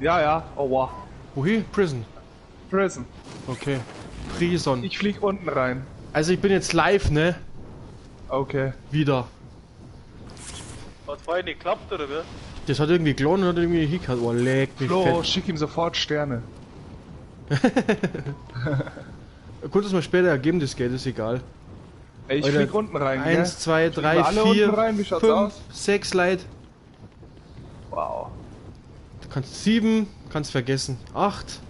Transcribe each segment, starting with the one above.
Ja, ja. Oh, wow. Wohin? Prison. Prison. Okay. Prison. Ich flieg unten rein. Also ich bin jetzt live, ne? Okay. Wieder. Hat vorhin nicht geklappt, oder wie? Das hat irgendwie gelohnt und hat irgendwie hingehört. Oh, leck mich Flo, fett. schick ihm sofort Sterne. Gut, dass wir später ergeben, das Geld ist egal. Ey, ich Alter, flieg unten rein, 1, 2, Fliegen 3, wir alle 4, unten rein? Wie schaut's 5, aus? 6 Leute. Wow. Du kannst 7, kannst vergessen. 8.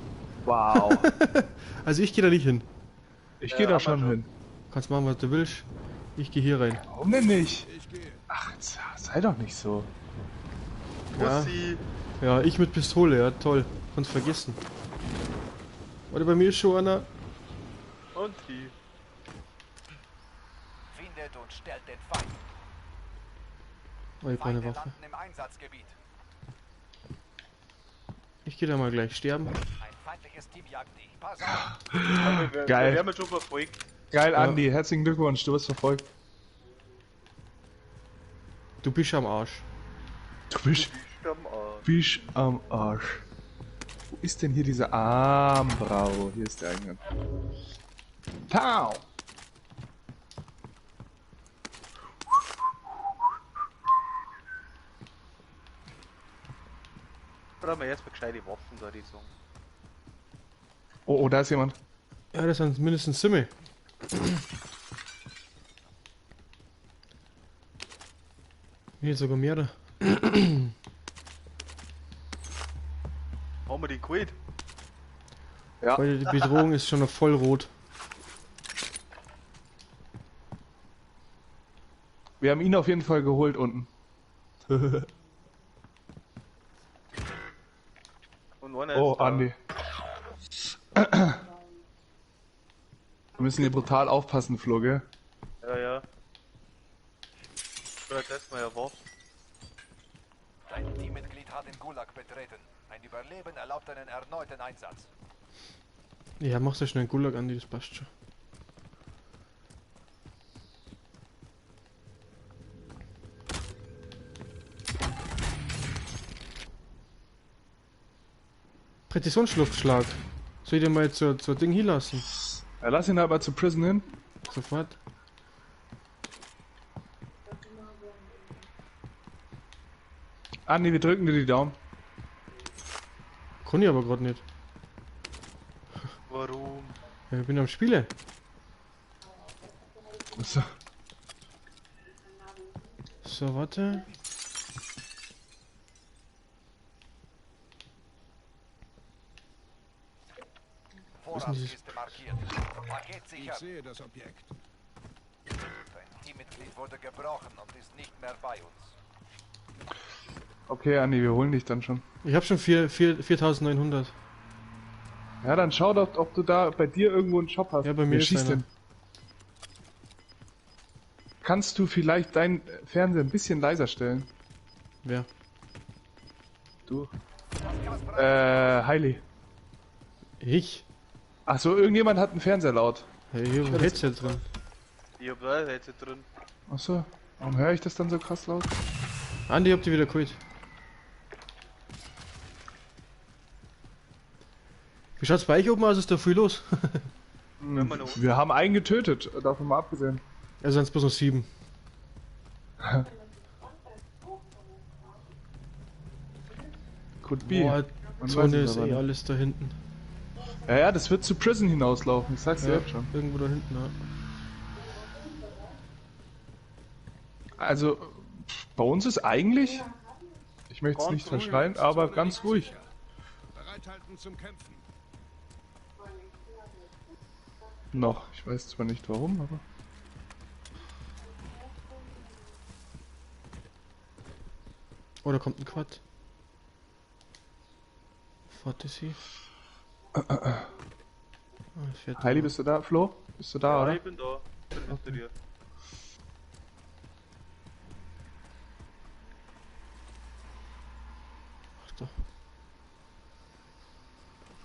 Wow. Also ich gehe da nicht hin. Ich gehe da schon hin. Kannst machen, was du willst. Ich gehe hier rein. Warum denn nicht? Ach, jetzt sei doch nicht so. Ja. Pussy. Ja, ich mit Pistole, ja toll. Kannst vergessen. Warte, bei mir ist schon einer. Und die. Findet und stellt den Feind. Oh, ich brauche eine Feinde Waffe. landen im Einsatzgebiet. Ich gehe da mal gleich sterben. Ein feindliches Team jagt dich. Pass auf. Geil. Wir werden schon verfolgt. Geil, Andi. Herzlichen Glückwunsch. Du wirst verfolgt. Du bist am Arsch. Du bist am Arsch. Wo ist denn hier diese Armbrau? Hier ist der Eingang. Pow! Brauchen wir erstmal gescheite Waffen, da die sagen. Oh, oh, da ist jemand. Ja, das sind mindestens Simmel. Hier sogar mehrere. Haben wir die geholt? Ja. Weil die Bedrohung ist schon noch voll rot. Wir haben ihn auf jeden Fall geholt unten. Und einer Oh, ist da. Andi. Wir müssen hier brutal aufpassen, Flo, gell? Ja, ja. Oder das mal ja Waffen. Dein Teammitglied hat den Gulag betreten. Ein Überleben erlaubt einen erneuten Einsatz. Ja, mach so schnell einen Gulag, Andi, das passt schon. Präzisionsschluftschlag. Soll ich dir mal zur Ding hier lassen? Ja, lass ihn aber zu Prison hin. Sofort. Andi, wir drücken dir die Daumen. Kann ich aber gerade nicht. Warum? Ja, ich bin am Spiele. So. So, warte. Vorratskiste markiert. Paket Ich sicher. sehe das Objekt. Dein Teammitglied wurde gebrochen und ist nicht mehr bei uns. Okay, Andi, wir holen dich dann schon. Ich habe schon 4.900. Ja, dann schau doch, ob du da bei dir irgendwo einen Shop hast. Ja, bei mir Wer ist schießt einer. denn? Kannst du vielleicht deinen Fernseher ein bisschen leiser stellen? Wer? Du. Heili. Ich? Ach so, irgendjemand hat einen Fernseher laut. Hey, hier ist ein Headset drin. Ich hab da jetzt drin. Ach so. Warum höre ich das dann so krass laut? Andi, habt ihr wieder geholt? Wie schaut's bei euch oben aus? Ist da viel los? Wenn man noch. Wir haben einen getötet, davon mal abgesehen. Ja, sonst bloß noch 7. Could be. Boah, Man weiß Zone es ist aber eh nicht. alles da hinten. Ja, ja, das wird zu Prison hinauslaufen, ich sag's dir jetzt schon. Irgendwo da hinten, ja. Also, bei uns ist eigentlich, ich möchte es Ganz nicht ruhig. verschreien, aber ganz ruhig. Bereithalten zum Kämpfen. Noch. Ich weiß zwar nicht warum, aber. Oh, da kommt ein Quad. Fantasy. Ah, fährt Heili, da. bist du da? Flo? Bist du da, Ja, oder? ich bin da. Bin hinter dir. Ach doch.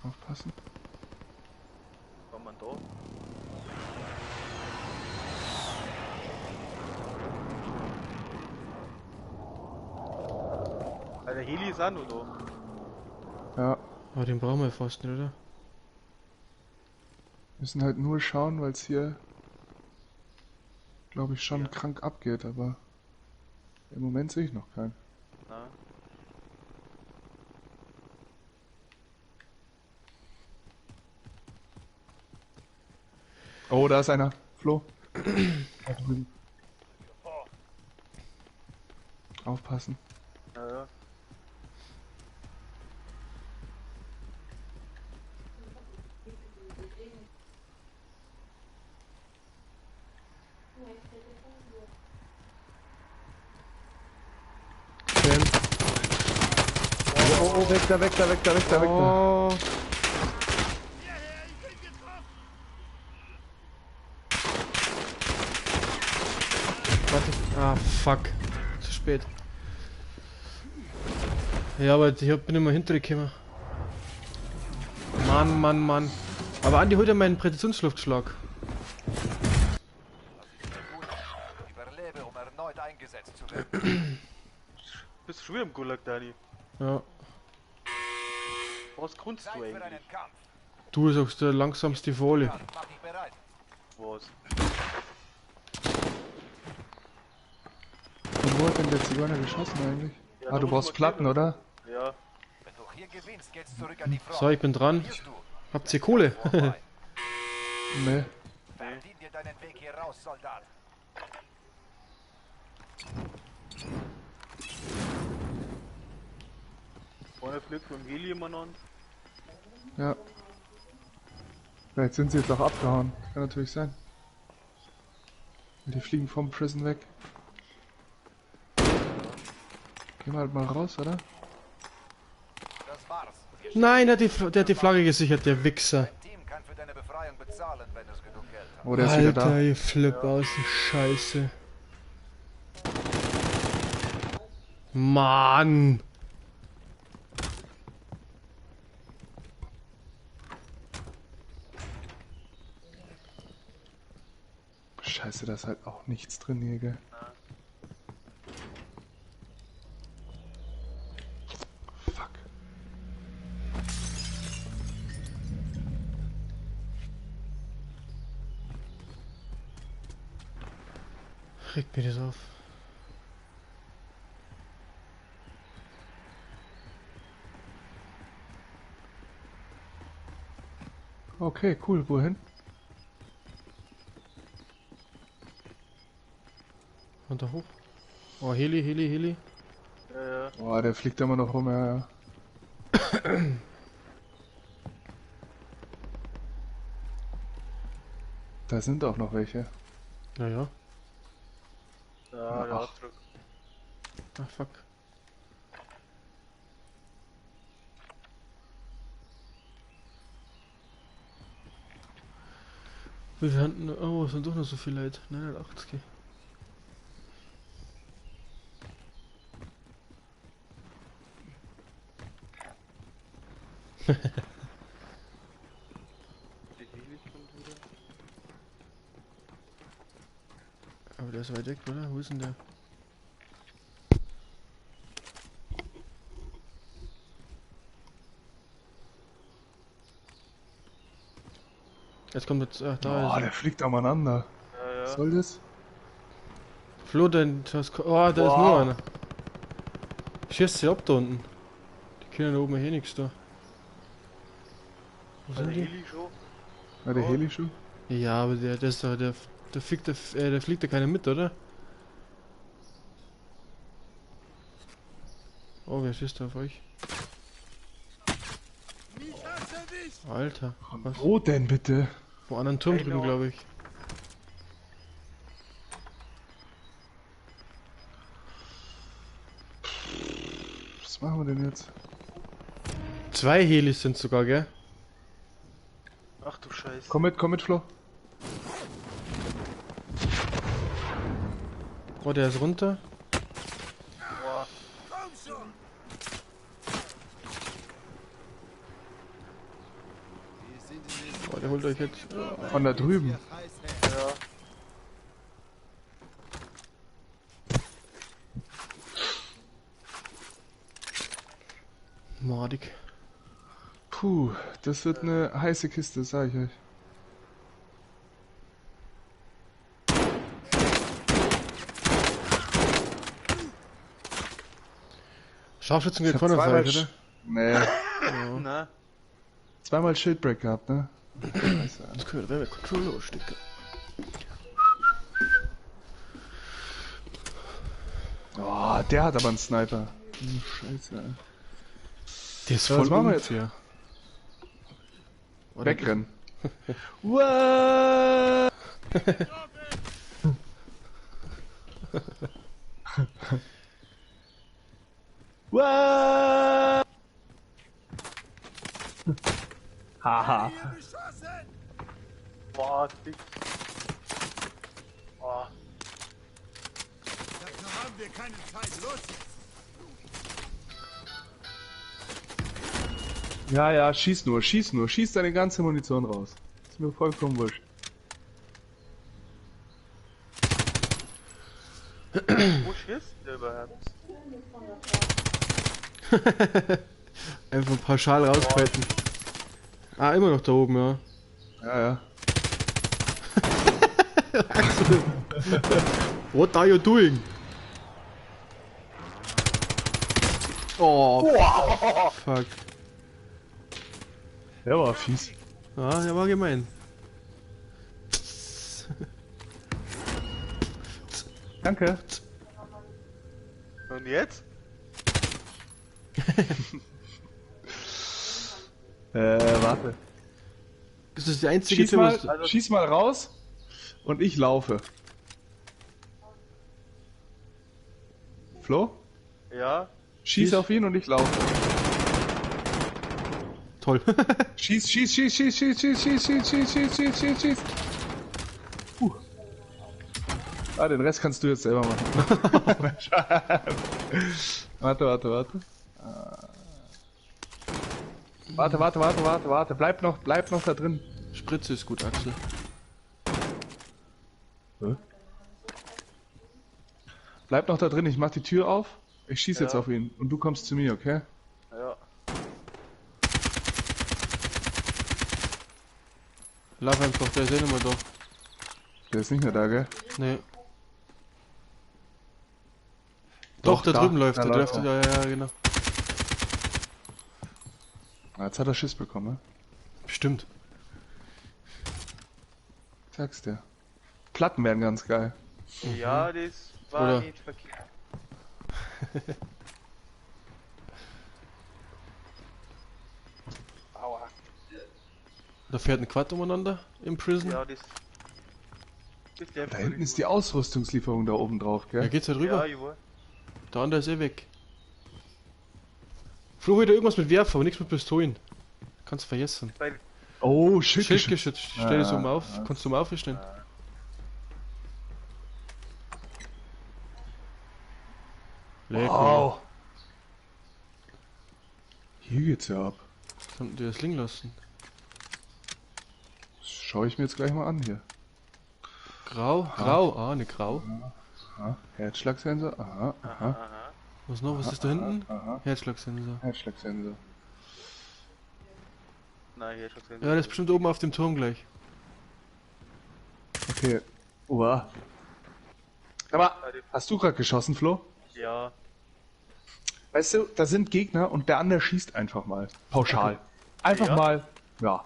Aufpassen. Kann man da? Der Heli ist auch noch da. Ja, Aber den brauchen wir fast nicht, oder? müssen halt nur schauen, weil es hier, glaube ich, schon Ja. krank abgeht, aber im Moment sehe ich noch keinen. Na, Oh, da ist einer. Flo. Da drüben. Aufpassen. ja, ja. Schön. Oh, weg da, weg da, weg da, weg da, weg da. Oh. Warte. Ah, fuck. Zu spät. Ja, aber ich bin immer hintergekommen. Mann, Mann, Mann. Aber Andi holt ja meinen Präzisionsluftschlag. Überlebe, um erneut eingesetzt zu werden. Bist du schon wieder im Gulag, Dani? Ja. Was grunzt Zeit du für eigentlich? einen Kampf. Du sagst der langsamste Folie. Jan, mach dich bereit. Was? Und wo hat denn der Zigeuner geschossen eigentlich? Ja, Ah, da du muss brauchst man Platten, stehen oder? Ja. Wenn du hier gewinnst, geht's zurück an die Front. So, ich bin dran. Verlierst du, Habt ihr Kohle? vorbei. Nee. Verdien dir deinen Weg hier raus, Soldat. Vorne fliegt mit dem Heli jemand an. Ja. Vielleicht sind sie jetzt auch abgehauen. Kann natürlich sein. Die fliegen vom Prison weg. Gehen wir halt mal raus, oder? Das war's. Wir Nein, der hat die Flagge gesichert, der Wichser. Dein Team kann für deine Befreiung bezahlen, wenn es genug Geld hat. Oh, der ist wieder da. Alter, ihr Flip aus, Scheiße. Mann! Scheiße, da ist halt auch nichts drin hier, gell? Fuck. Regt mir das auf. Okay, cool. Wohin? Und da hoch. Oh, Heli, Heli, Heli. Ja, ja. Boah, der fliegt immer noch rum, ja, ja. Da sind auch noch welche. Naja. Ja, der Ach. Abdruck. Ah, fuck. Wie viel hatten... Oh, es sind doch noch so viele Leute. 980. Die Heli kommt wieder. Aber der ist weit weg, oder? Wo ist denn der? Jetzt kommt jetzt... Ach, da Boah, ist der fliegt umeinander. Ja, ja. Was soll das? er. Flo, denn... Oh, da ist nur einer. Schießt sie ab da unten. Die können da oben hier nichts da. Wo Der sind die? Heli schon. War der Heli schon? Ja, aber der ist doch... Der fliegt ja keiner mit, oder? Oh, wer schießt da auf euch? Alter, was? Wo denn bitte? Wo anderen Turm Keine drüben, Ahnung. glaube ich. Was machen wir denn jetzt? 2 Helis sind sogar, gell? Ach du Scheiße. Komm mit, Flo. Oh, der ist runter. Boah. Oh, der holt euch jetzt. Von da drüben. Ja. Mordig. Puh, das wird eine heiße Kiste, sag ich euch. Scharfschützen Ich geht hab vorne zweimal vielleicht, oder? Nee, Na, zweimal Shieldbreak gehabt, ne? Scheiße. Das können wir mit Controller stecken. Oh, der hat aber einen Sniper. Scheiße. Der ist Ja, voll was machen wir jetzt? unfair. Wegrennen. What? What? Haha. boah, dick. Boah, Dafür haben wir keine Zeit. Los jetzt! Ja, ja, schieß nur, schieß deine ganze Munition raus. Ist mir vollkommen wurscht. wo schießt der überhaupt? Einfach pauschal rausqueten. Ah, immer noch da oben, ja. Ja, ja. What are you doing? Oh, fuck. Der war fies. Ja, der war gemein. Danke. Und jetzt? Warte. Das ist die einzige Tür, was- Schieß mal raus und ich laufe. Flo? Ja, Schieß Schieß. auf ihn und ich laufe. Toll. Schieß. Ah, den Rest kannst du jetzt selber machen. Warte. Warte. Bleib noch da drin. Spritze ist gut, Axel. Bleib noch da drin, ich mach die Tür auf. Ich schieß jetzt Ja. auf ihn und du kommst zu mir, okay? ja. Lauf einfach, der ist eh nicht mehr da. Der ist nicht mehr da, gell? Nee. Doch, da drüben läuft da er. läuft er. Ja, genau. Ah, jetzt hat er Schiss bekommen, ne? Stimmt. Sag's dir. Platten wären ganz geil. Ja, das war Oder- nicht verkehrt. Aua. Da fährt ein Quad umeinander im Prison. Ja, das. Das Da hinten ist die Ausrüstungslieferung da oben drauf, Ja, gell? geht's da Ja, drüber? ich weiß. Der andere ist eh weg. Flo, wieder irgendwas mit Werfer, aber nichts mit Pistolen. Kannst du vergessen. Oh, Schildgeschütz. Schildgeschütz, stell das oben auf. Kannst du mal aufstellen? Lecker. Wow. Hier geht's ja ab. Kann dir das liegen lassen. Das schaue ich mir jetzt gleich mal an hier. Grau? Grau? Ah, ne Grau. Aha. Herzschlagsensor. Aha. Was noch? Was ist da hinten? Aha. Herzschlagsensor. Herzschlagsensor. Nein, hier schon gesehen. Ja, das ist bestimmt oben auf dem Turm gleich. Okay. Oha. Aber hast du gerade geschossen, Flo? Ja, Weißt du, da sind Gegner und der andere schießt einfach mal. Pauschal. Einfach Ja. mal. Ja.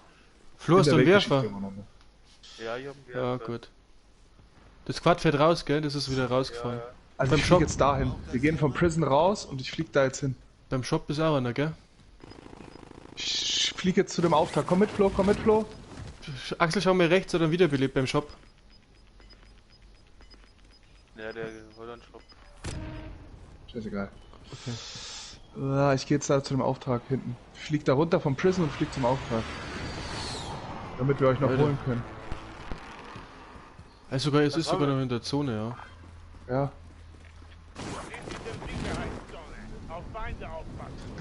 Flo, hast du einen Werfer? ja, ich hab einen Ja, Werfer. gut. Das Quad fährt raus, gell? Das ist wieder rausgefahren. Also Beim ich Shop. flieg jetzt dahin. Wir gehen vom Prison raus und ich flieg da jetzt hin. Beim Shop ist auch einer, gell? Ich flieg jetzt zu dem Auftrag. Komm mit, Flo, komm mit, Flo. Axel, schau mal rechts oder wiederbelebt beim Shop. Ja, der holt einen Shop. Scheißegal. Okay. Ich gehe jetzt da zu dem Auftrag hinten. Ich flieg da runter vom Prison und flieg zum Auftrag. Damit wir euch noch Alter. holen können. Also sogar, es ist haben sogar wir? noch in der Zone, ja. Ja. Auf Feinde aufpassen.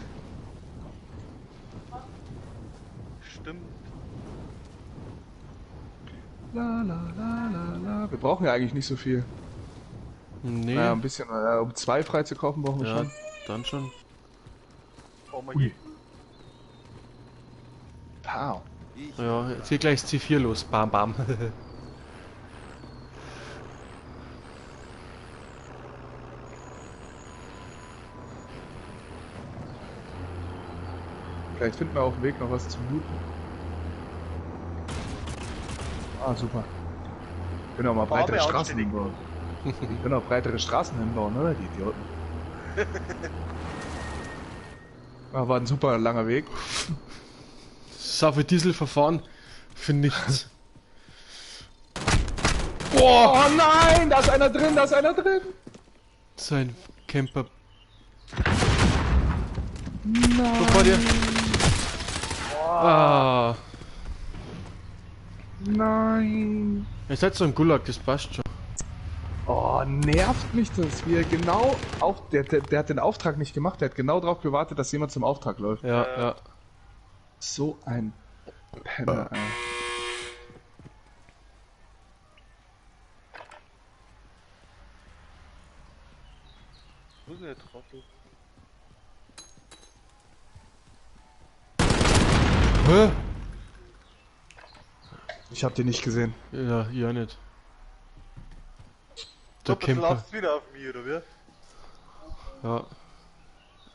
Stimmt. La. Wir brauchen ja eigentlich nicht so viel. Nee, Naja, ein bisschen. Um 2 frei zu kaufen brauchen wir ja, schon. dann schon. Oh mein Ui. Pow. Ja, jetzt geht gleich das C4 los. Bam, bam. Vielleicht finden wir auf dem Weg noch was zu looten. Ah, super. Können auch mal breitere wir Straßen hinbauen. Können auch breitere Straßen hinbauen, oder? Die Idioten. Ah, war ein super langer Weg. Safe Dieselverfahren für nichts. Oh nein, da ist einer drin, da ist einer drin. Sein Camper. Nein. Vor dir. Ah. Nein. Ihr seid so ein Gulag, das passt schon. Oh, nervt mich das. Wie er genau auf. Der hat den Auftrag nicht gemacht, der hat genau darauf gewartet, dass jemand zum Auftrag läuft. Ja, ja. So ein Penner, ey. Wo ist denn der Trottel? Hä? Ich hab den nicht gesehen. Ja, ja nicht. Der Du Camper. laufst wieder auf mich, oder wie? Ja.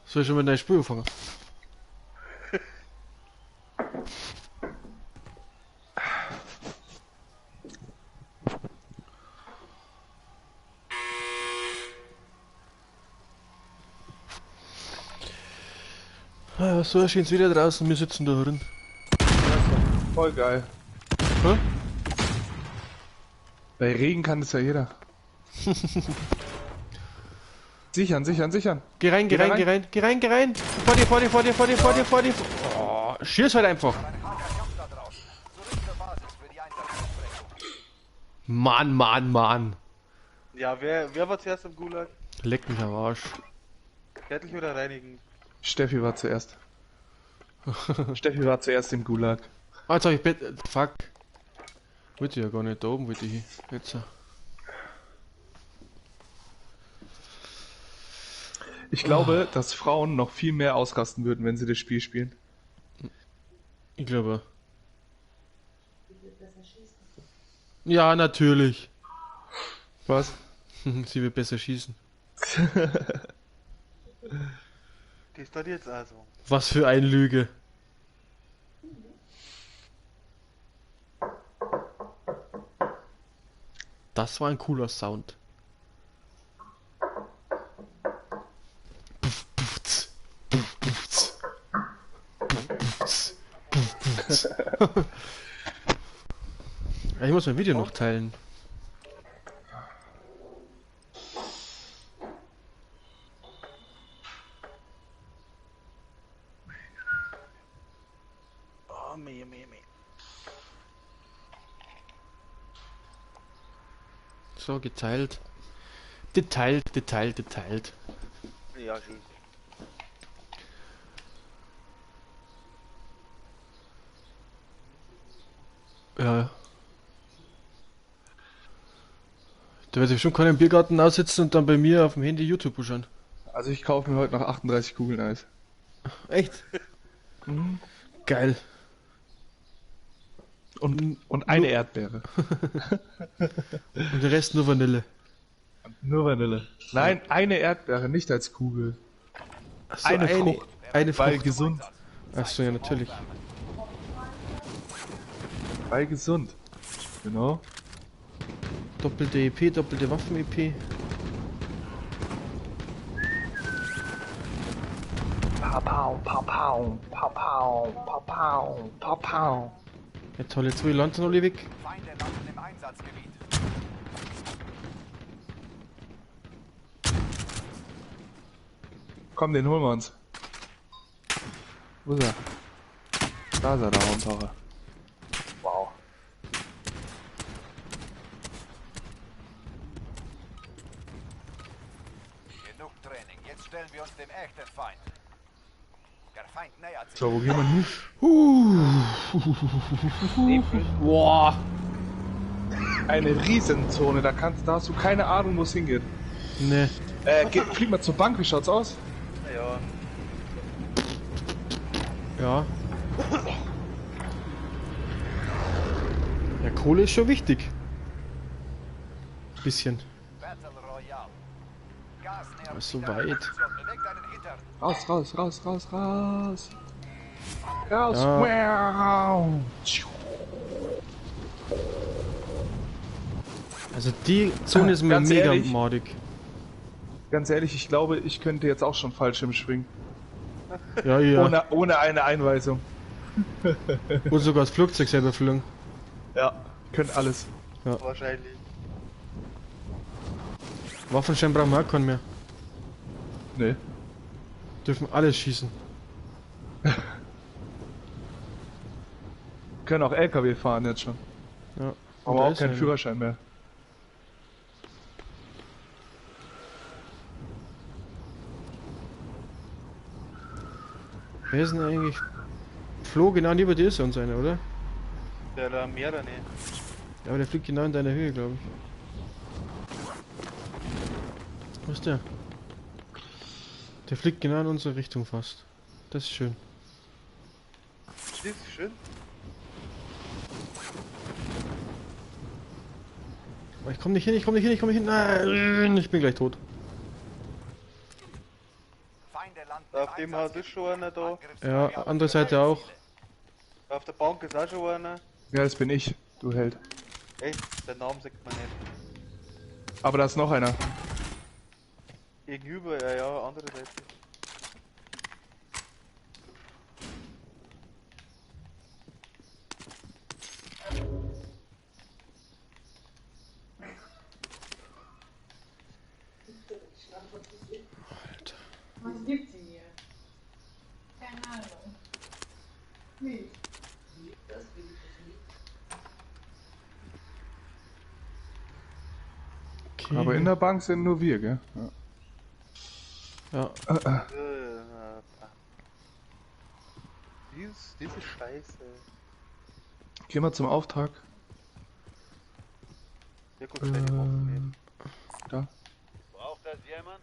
Soll ich schon mal dein Spiel anfangen? Ah, so erscheint's wieder draußen, wir sitzen da drin. Voll geil. Hä? Bei Regen kann das ja jeder. Sichern, sichern, sichern. Geh rein, geh Geh rein, rein. geh rein, geh rein, geh rein! Vor dir, vor dir, vor dir, vor dir, vor dir, vor dir! Oh, schieß halt einfach! Ein harter Kampf da draußen. Zurück zur Basis für die Einsatzbesprechung. Mann, Mann, Mann! Ja, wer war zuerst im Gulag? Leck mich am Arsch. Kärtlich oder reinigen? Steffi war zuerst. Steffi war zuerst im Gulag. Ah, jetzt hab ich Bett. Fuck. Wollte ich ja gar nicht, da oben wollte ich hin. Jetzt. Ich glaube, dass Frauen noch viel mehr ausrasten würden, wenn sie das Spiel spielen. Ich glaube. Ja, natürlich. Was? Sie wird besser schießen. Die ist doch jetzt also. Was für eine Lüge. Das war ein cooler Sound. Ja, ich muss mein Video noch teilen. Oh, meh. So, geteilt. Geteilt. Ja, schön. Ja. Da wird sich schon keinen Biergarten aussitzen und dann bei mir auf dem Handy YouTube schauen. Also ich kaufe mir heute noch 38 Kugeln Eis. Echt? Geil. Und eine Erdbeere. Und der Rest nur Vanille. Nur Vanille. Nein, eine Erdbeere, nicht als Kugel. Ach so, Eine Frucht. Eine Weil Frucht. gesund. Achso, ja, natürlich. Weil gesund. Genau. Doppelte EP, doppelte Waffen-EP. Pow, pow, pow, pow, pow, pow, pow, pow, pow, pow. Ja, tolle 2 London alle weg. Feinde landen im Einsatzgebiet. Komm, den holen wir uns. Wo ist er? Da ist er, der Raumtaucher. Wow. Genug Training. Jetzt stellen wir uns dem echten Feind. Der Feind nähert sich. So, wo gehen wir hin? Boah. Eine Riesenzone, da hast du keine Ahnung, wo es hingeht. Ne. Flieg mal zur Bank, wie schaut's aus? Ja. Ja. Kohle ist schon wichtig. Bisschen. Battle Royale. Gas nähert Ist so sich der weit. Position. Bewegt deinen Hintern. Raus, raus, raus, raus, raus. Raus. Ja. Wow. Also die Zone ist mir Ganz mega ehrlich? mordig. Ganz ehrlich, ich glaube, ich könnte jetzt auch schon Fallschirm schwingen. Ja, ja. Ohne eine Einweisung. Und sogar das Flugzeug selber fliegen. Ja, könnt alles. Wahrscheinlich. Waffenschein brauchen wir auch keinen mehr. Nee. Dürfen alles schießen. Können auch LKW fahren jetzt schon. Ja. Und Aber da auch ist keinen einer. Führerschein mehr. Wer ist denn eigentlich? Flo, genau neben dir ist uns einer, oder? Der da mehrere. Ja, aber der fliegt genau in deiner Höhe, glaube ich. Wo ist der? Der fliegt genau in unsere Richtung fast. Das ist schön. Das ist schön. Aber ich komm nicht hin, ich komm nicht hin, ich komm nicht hin. Nein, ich bin gleich tot. Feinde landen Auf im dem Einsatz. Haus ist schon einer da. Ja, andere Seite auch. Auf der Bank ist auch schon einer. Ja, das bin ich, du Held. Echt? Den Namen sagt man nicht. Aber da ist noch einer. Gegenüber, ja, andere Seite. Was gibt sie mir? Keine Ahnung. Wie? Das will ich nicht. Okay. Aber in der Bank sind nur wir, gell? Ja. Ja, Diese Scheiße. Gehen wir zum Auftrag. Ja gut, keine Waffen Da. Braucht das jemand?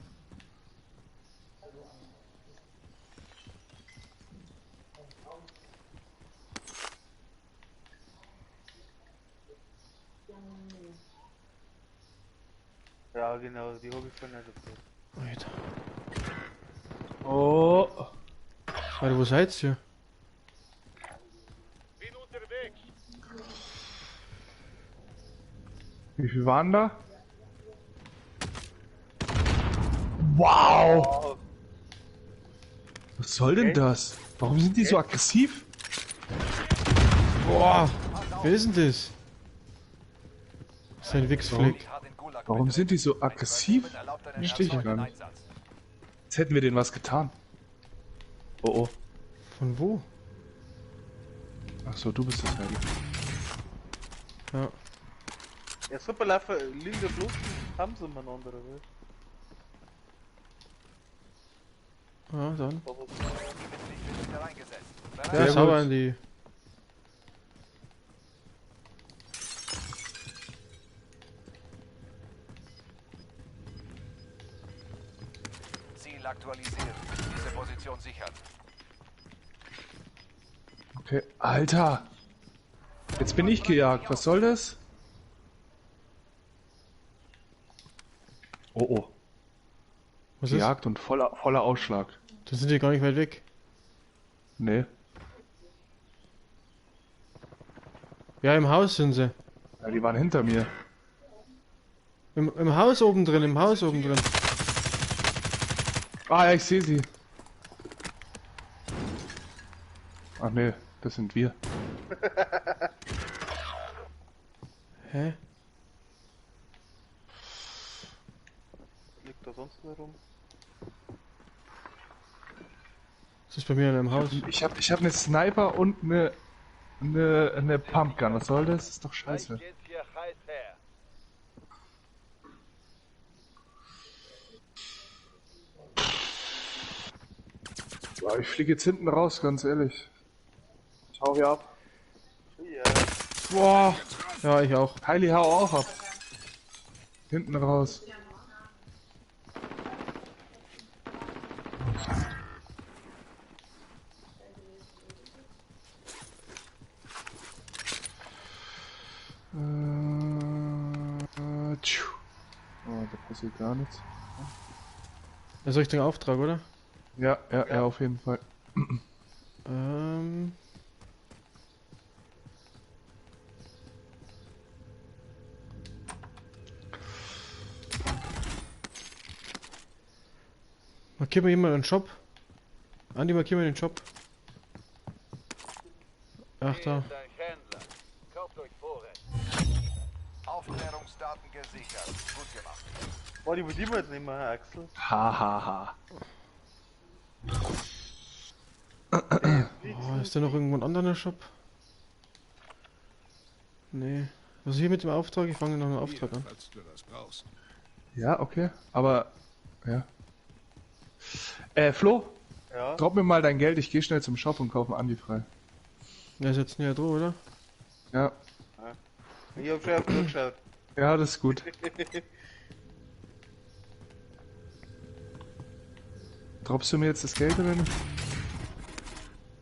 Ja genau, die habe ich vorhin nicht erzählt. Alter. Oh. Alter, wo seid ihr? Bin unterwegs. Wie viel waren da? Wow! Was soll denn das? Warum sind die so aggressiv? Boah, wer ist denn das? Sein Wichsfleck. Warum sind die so aggressiv? Verstehe ich gar nicht. Jetzt hätten wir denen was getan. Oh oh. Von wo? Ach so, du bist das Held. Ja. Ja, super laufen, liegen der bloß haben sie miteinander, oder? Ja, dann. Aber Ja, Sehr sauber gut. an die. Ziel aktualisiert. Diese Position sichern. Okay. Alter! Jetzt bin ich gejagt. Was soll das? Oh oh. Was ist? Gejagt und voller Ausschlag. Da sind die gar nicht weit weg. Nee. Ja, im Haus sind sie. Ja, die waren hinter mir. Im Haus oben drin, im Haus oben drin. Ah ja, ich sehe sie. Ach nee, das sind wir. Hä? liegt da sonst wer rum? Das ist bei mir in einem Haus. Ich hab eine Sniper und eine Pumpgun. Was soll das? Das ist doch scheiße. Geht's hier heiß her. Ja, ich fliege jetzt hinten raus, ganz ehrlich. Ich hau hier ab. Ja, Boah! Ja, ich auch. Heili, hau auch ab. Hinten raus. Passiert gar nichts. Das ist Richtung Auftrag, oder? Ja, auf jeden Fall. Markier mal jemand einen Shop. Andi, markier mal den Shop. Ach da. Aufklärungsdaten gesichert. Gut gemacht. Boah, die bedienen wir jetzt nicht mehr, Axel. Hahaha. Oh, ist da noch irgendwo ein anderer Shop? Nee. Was ist hier mit dem Auftrag? Ich fange noch einen Auftrag an. Falls du das brauchst. Ja, okay. Aber, ja. Flo, Ja. drop mir mal dein Geld, ich gehe schnell zum Shop und kaufe einen Andi frei. Der ist jetzt näher dran, oder? Ja. Ich hab schon auf den geschaut. Ja, das ist gut. Droppst du mir jetzt das Geld oder nicht?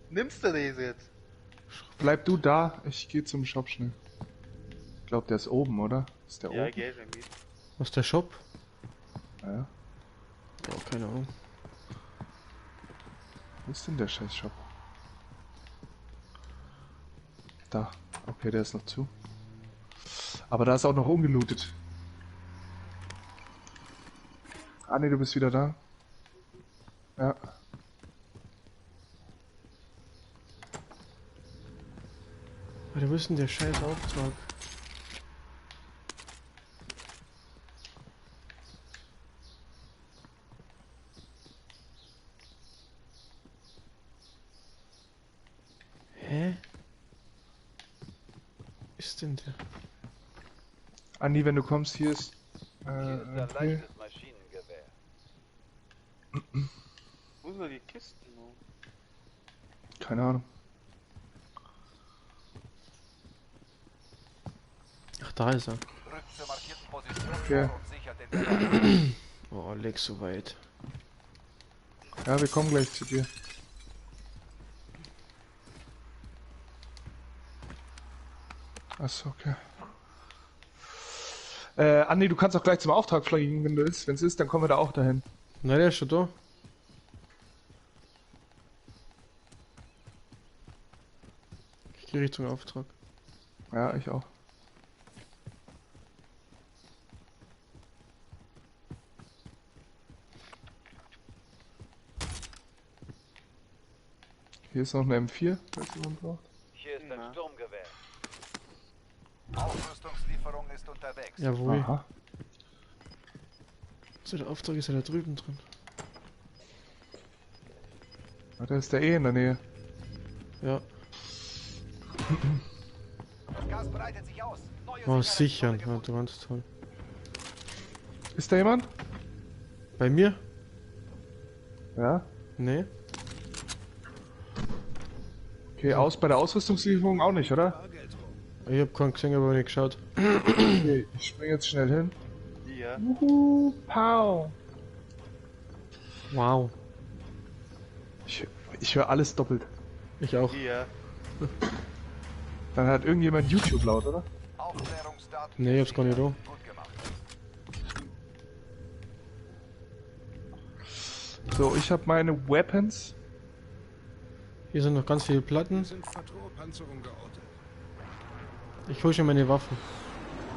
Nimmst du das jetzt? Bleib du da, ich gehe zum Shop schnell. Ich glaube, der ist oben, oder? Ist der Ja, oben? geh schon mit. Was ist der Shop? Ja. Oh, keine Ahnung. Wo ist denn der scheiß Shop? Da. Okay, der ist noch zu. Aber da ist auch noch ungelootet. Ah ne, du bist wieder da. Ja. Alter, wo ist denn der scheiß Auftrag? Hä? Ist denn der? Andi, wenn du kommst, hier ist. Okay. Maschinengewehr. Wo sind denn die Kisten noch? Keine Ahnung. Ach, da ist er. Rückt zur markierten Position Okay. vor und sichert den Bereich. Oh, leg so weit. Ja, wir kommen gleich zu dir. Achso, okay. Andi, du kannst auch gleich zum Auftrag fliegen, wenn du willst. Wenn es ist, dann kommen wir da auch dahin. Na, der ist schon da. Ich gehe Richtung Auftrag. Ja, ich auch. Hier ist noch eine M4, falls jemand braucht. Hier ist ein Sturmgewehr. Aufrüstungslieferung ist unterwegs. Jawohl. Aha. So, der Auftrag ist ja da drüben drin. Ah, da ist der in der Nähe. Ja. Das Gas breitet sich aus. Neue Oh, Sicherheitszone sichern. Ja, gefunden. du ganz toll. Ist da jemand? Bei mir? Ja. Nee. Okay, aus bei der Ausrüstungslieferung auch nicht, oder? Ich hab keinen gesehen, aber nicht geschaut. Okay, ich spring jetzt schnell hin. Ja. Pow. Wow. Ich höre alles doppelt. Ich auch. Ja. Dann hat irgendjemand YouTube laut, oder? Aufklärungsdaten Nee, ich hab's gar nicht da. Gut gemacht. So, ich habe meine Weapons. Hier sind noch ganz viele Platten. Sind Vertorpanzerung geortet. Ich hol schon meine Waffen.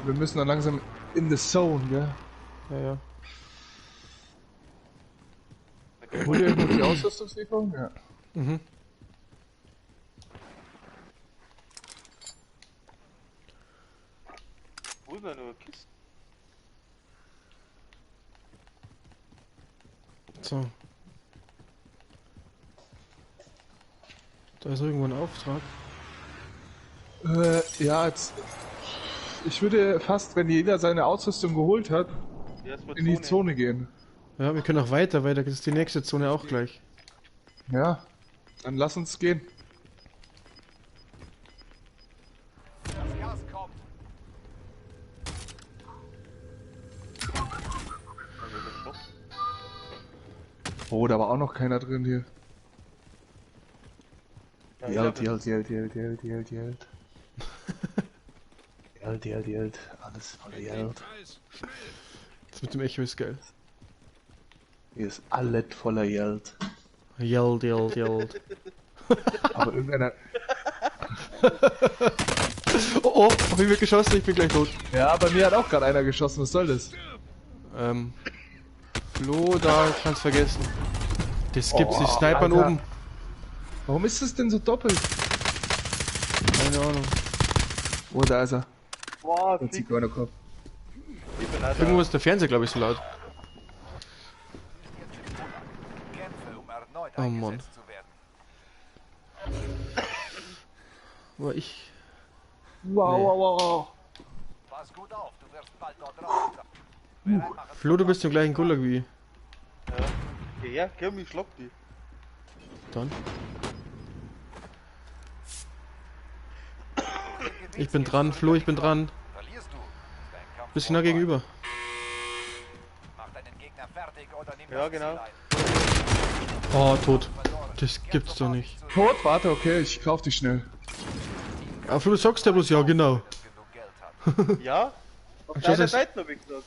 Wir müssen dann langsam in the zone, gell? Ja, ja. Hol dir irgendwo die Ausrüstungslieferung? Ja. Mhm. Wo sind denn nur Kisten? So. Da ist irgendwo ein Auftrag. Ja, jetzt. Ich würde fast, wenn jeder seine Ausrüstung geholt hat, Ja, es wird in die Zone gehen. Ja, wir können auch weiter, weil da ist die nächste Zone auch gleich. Ja, dann lass uns gehen. Das Gas kommt. Oh, da war auch noch keiner drin hier. Ja, Geld. Geld. Alles voller Geld. Preis, schnell. Das mit dem Echo ist geil. Hier ist alles voller Geld. Yelled. Aber irgendeiner... Oh, hab ich mir geschossen, ich bin gleich tot. Ja, bei mir hat auch gerade einer geschossen, was soll das? Flo, da kannst vergessen. Das gibt's nicht, Snipern Alter. oben. Warum ist das denn so doppelt? Keine Ahnung. Oh, da ist er. Boah, Der fix. Zigeunerkopf. Ich bin halt Irgendwo ist der Fernseher, glaube ich, so laut. Kämpfe, um erneut Oh Mann. eingesetzt zu werden. Aber ich... Wow. Pass gut auf, du wirst bald dort raus. Bereit machen. Flo, du bist im gleichen Gulag wie ich. Ja, geh mich, schluck die. Dann. Ich bin dran, Flo, ich bin dran. Verlierst du. Dein Kampf Bisschen nah vorbei. gegenüber. Mach deinen Gegner fertig oder nimm Ja, das genau. Ziel ein. Oh, tot. Verloren. Das gibt's doch nicht. Tot? Warte, okay, ich kauf dich schnell. Aber Flo, du sagst ja bloß ja, genau. Genug Geld hat. Ja? Auf Ach, deiner das- Seite hab ich gesagt.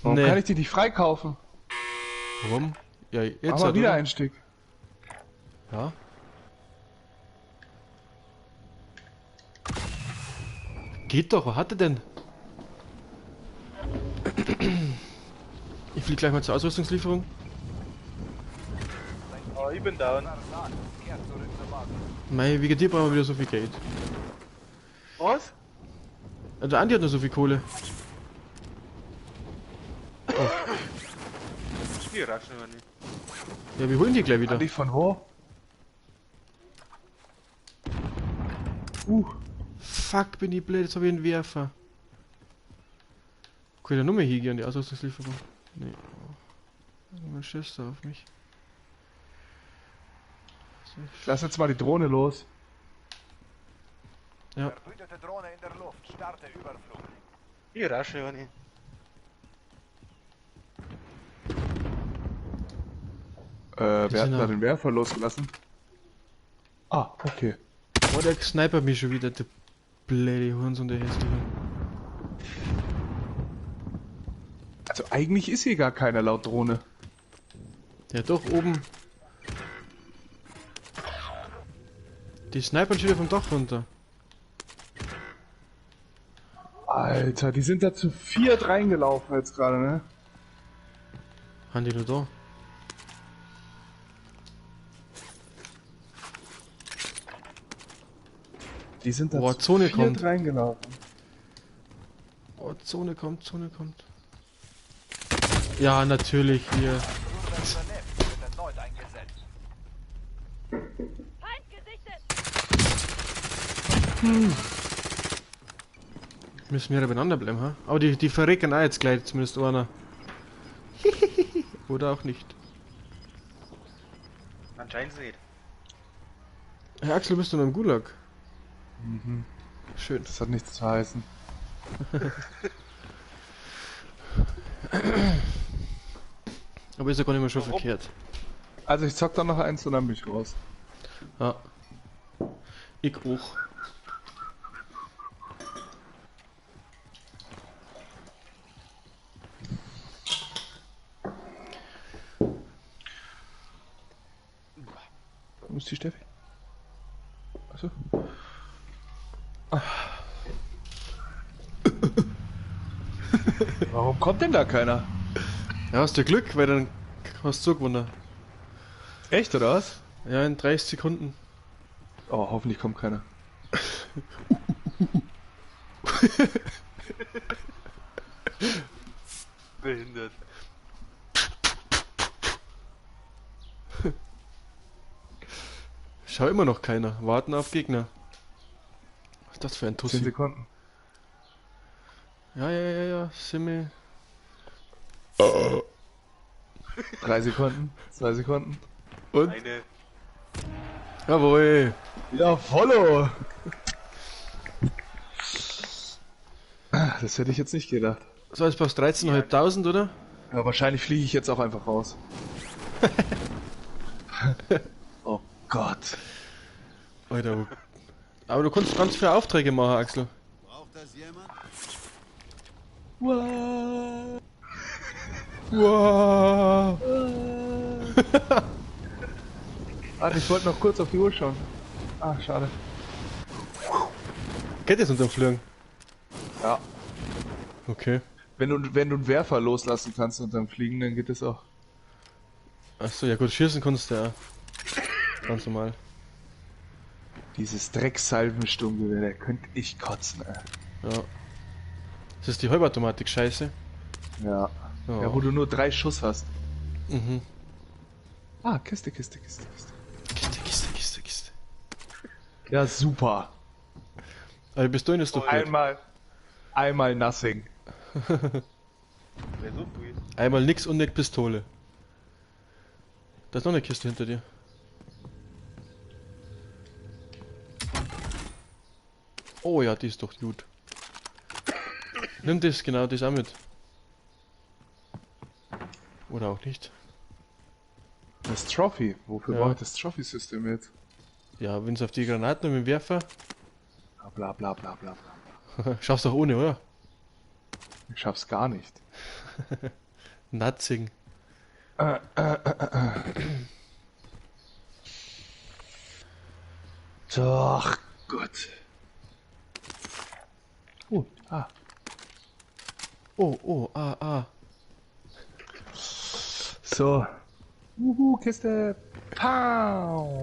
Warum Nee. kann ich die nicht freikaufen? Warum? Ja, jetzt Mach mal halt, wieder oder? ein Stück. Ja. Geht doch, was hat er denn? Ich flieg gleich mal zur Ausrüstungslieferung. Oh, ich bin down. Kehr zurück zur Basis. Mei, wegen dir brauchen wir wieder so viel Geld. Was? Der Andi hat nur so viel Kohle. Die raschen wir nicht. Ja, wir holen die gleich wieder. Andi von wo? Fuck, bin ich blöd, jetzt hab ich einen Werfer. Kann ich da nur mehr hingehen, die Ausrüstungslieferung? Nee. Man schießt da auf mich. Ich lass jetzt mal die Drohne los. Ja. Verbündete Drohne in der Luft. Starte Überflug. Die raschen wir nicht. Wer sind hat da auch- den Werfer losgelassen? Ah, okay. Oh, der snipert mich schon wieder, der blöde Hurensohn, der hässliche. Also eigentlich ist hier gar keiner laut Drohne. Ja, doch, oben. Die snipern schon wieder vom Dach runter. Alter, die sind da zu viert reingelaufen jetzt gerade, ne? Haben die nur da? Die sind da Boah, zu Zone viert kommt. reingelaufen. Oh, Zone kommt, Zone kommt. Ja, natürlich, hier. Überlebt wird erneut eingesetzt. Feind gesichtet! Müssen wir ja beieinander bleiben, ha? Aber die verrecken auch jetzt gleich, zumindest einer. Oder auch nicht. Anscheinend nicht. Herr Axel, bist du noch im Gulag? Schön. Das hat nichts zu heißen. Aber ist ja gar nicht mehr schon Warum? verkehrt. Also ich zock dann noch eins und dann bin ich raus. Ja. Ich auch. Wo ist die Steffi? Achso. Warum kommt denn da keiner? Ja, hast du Glück, weil dann hast du gewonnen. Echt, oder was? Ja, in 30 Sekunden. Oh, hoffentlich kommt keiner. Behindert. Schau immer noch keiner. Warten auf Gegner. Was ist das für ein 10 Tussi? Sekunden. Ja. Simmel. 3 Sekunden. 2 Sekunden. Und? Eine. Jawohl. Ja, follow! Das hätte ich jetzt nicht gedacht. So, jetzt brauchst du 13.500, oder? Ja, wahrscheinlich fliege ich jetzt auch einfach raus. Oh Gott. Alter. Aber du kannst ganz viele Aufträge machen, Axel. Braucht das jemand? Wow. Warte, ich wollte noch kurz auf die Uhr schauen. Ah, schade. Geht das unterm Flirren? Ja. Okay. Wenn du einen Werfer loslassen kannst und dann fliegen, dann geht das auch. Achso, ja gut, schießen kannst du ja. Ganz normal. Dieses Drecksalvensturmgewehr, da könnte ich kotzen, ey. Ja. Das ist die Halbautomatik, scheiße. Ja. Oh. Ja, wo du nur 3 Schuss hast. Mhm. Ah, Kiste. Kiste. Ja, super. Aber bis dahin ist doch gut. Einmal nothing. Wer so viel? Einmal nix und eine Pistole. Da ist noch eine Kiste hinter dir. Oh ja, die ist doch gut. Nimm das, genau, das auch mit. Oder auch nicht. Das Trophy. Wofür Ja. brauche ich das Trophy-System jetzt? Ja, wenn es auf die Granaten mit dem Werfer. Bla bla bla bla bla. Schaffst doch ohne, oder? Ich schaff's gar nicht. Natzing. Doch, Gott. Ah. Oh, ah. So. Kiste. Pow.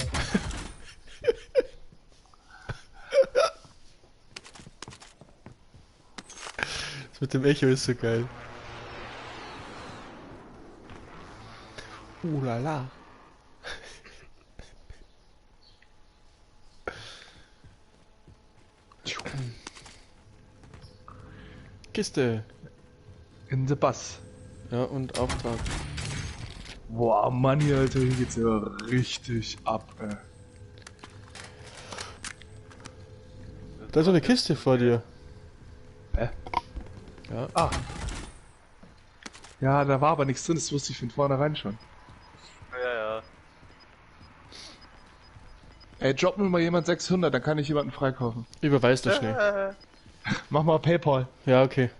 Das mit dem Echo ist so geil. Lala. Kiste. In the bus. Ja, und Auftrag. Boah, Mann, hier, Alter, hier geht's ja richtig ab, ey. Da ist so eine Kiste vor dir. Hä? Ja. Ah. Ja, da war aber nichts drin, das wusste ich von vornherein schon. Ja. Ey, drop mir mal jemand 600, dann kann ich jemanden freikaufen. Überweis das schnell. Mach mal PayPal. Ja, okay.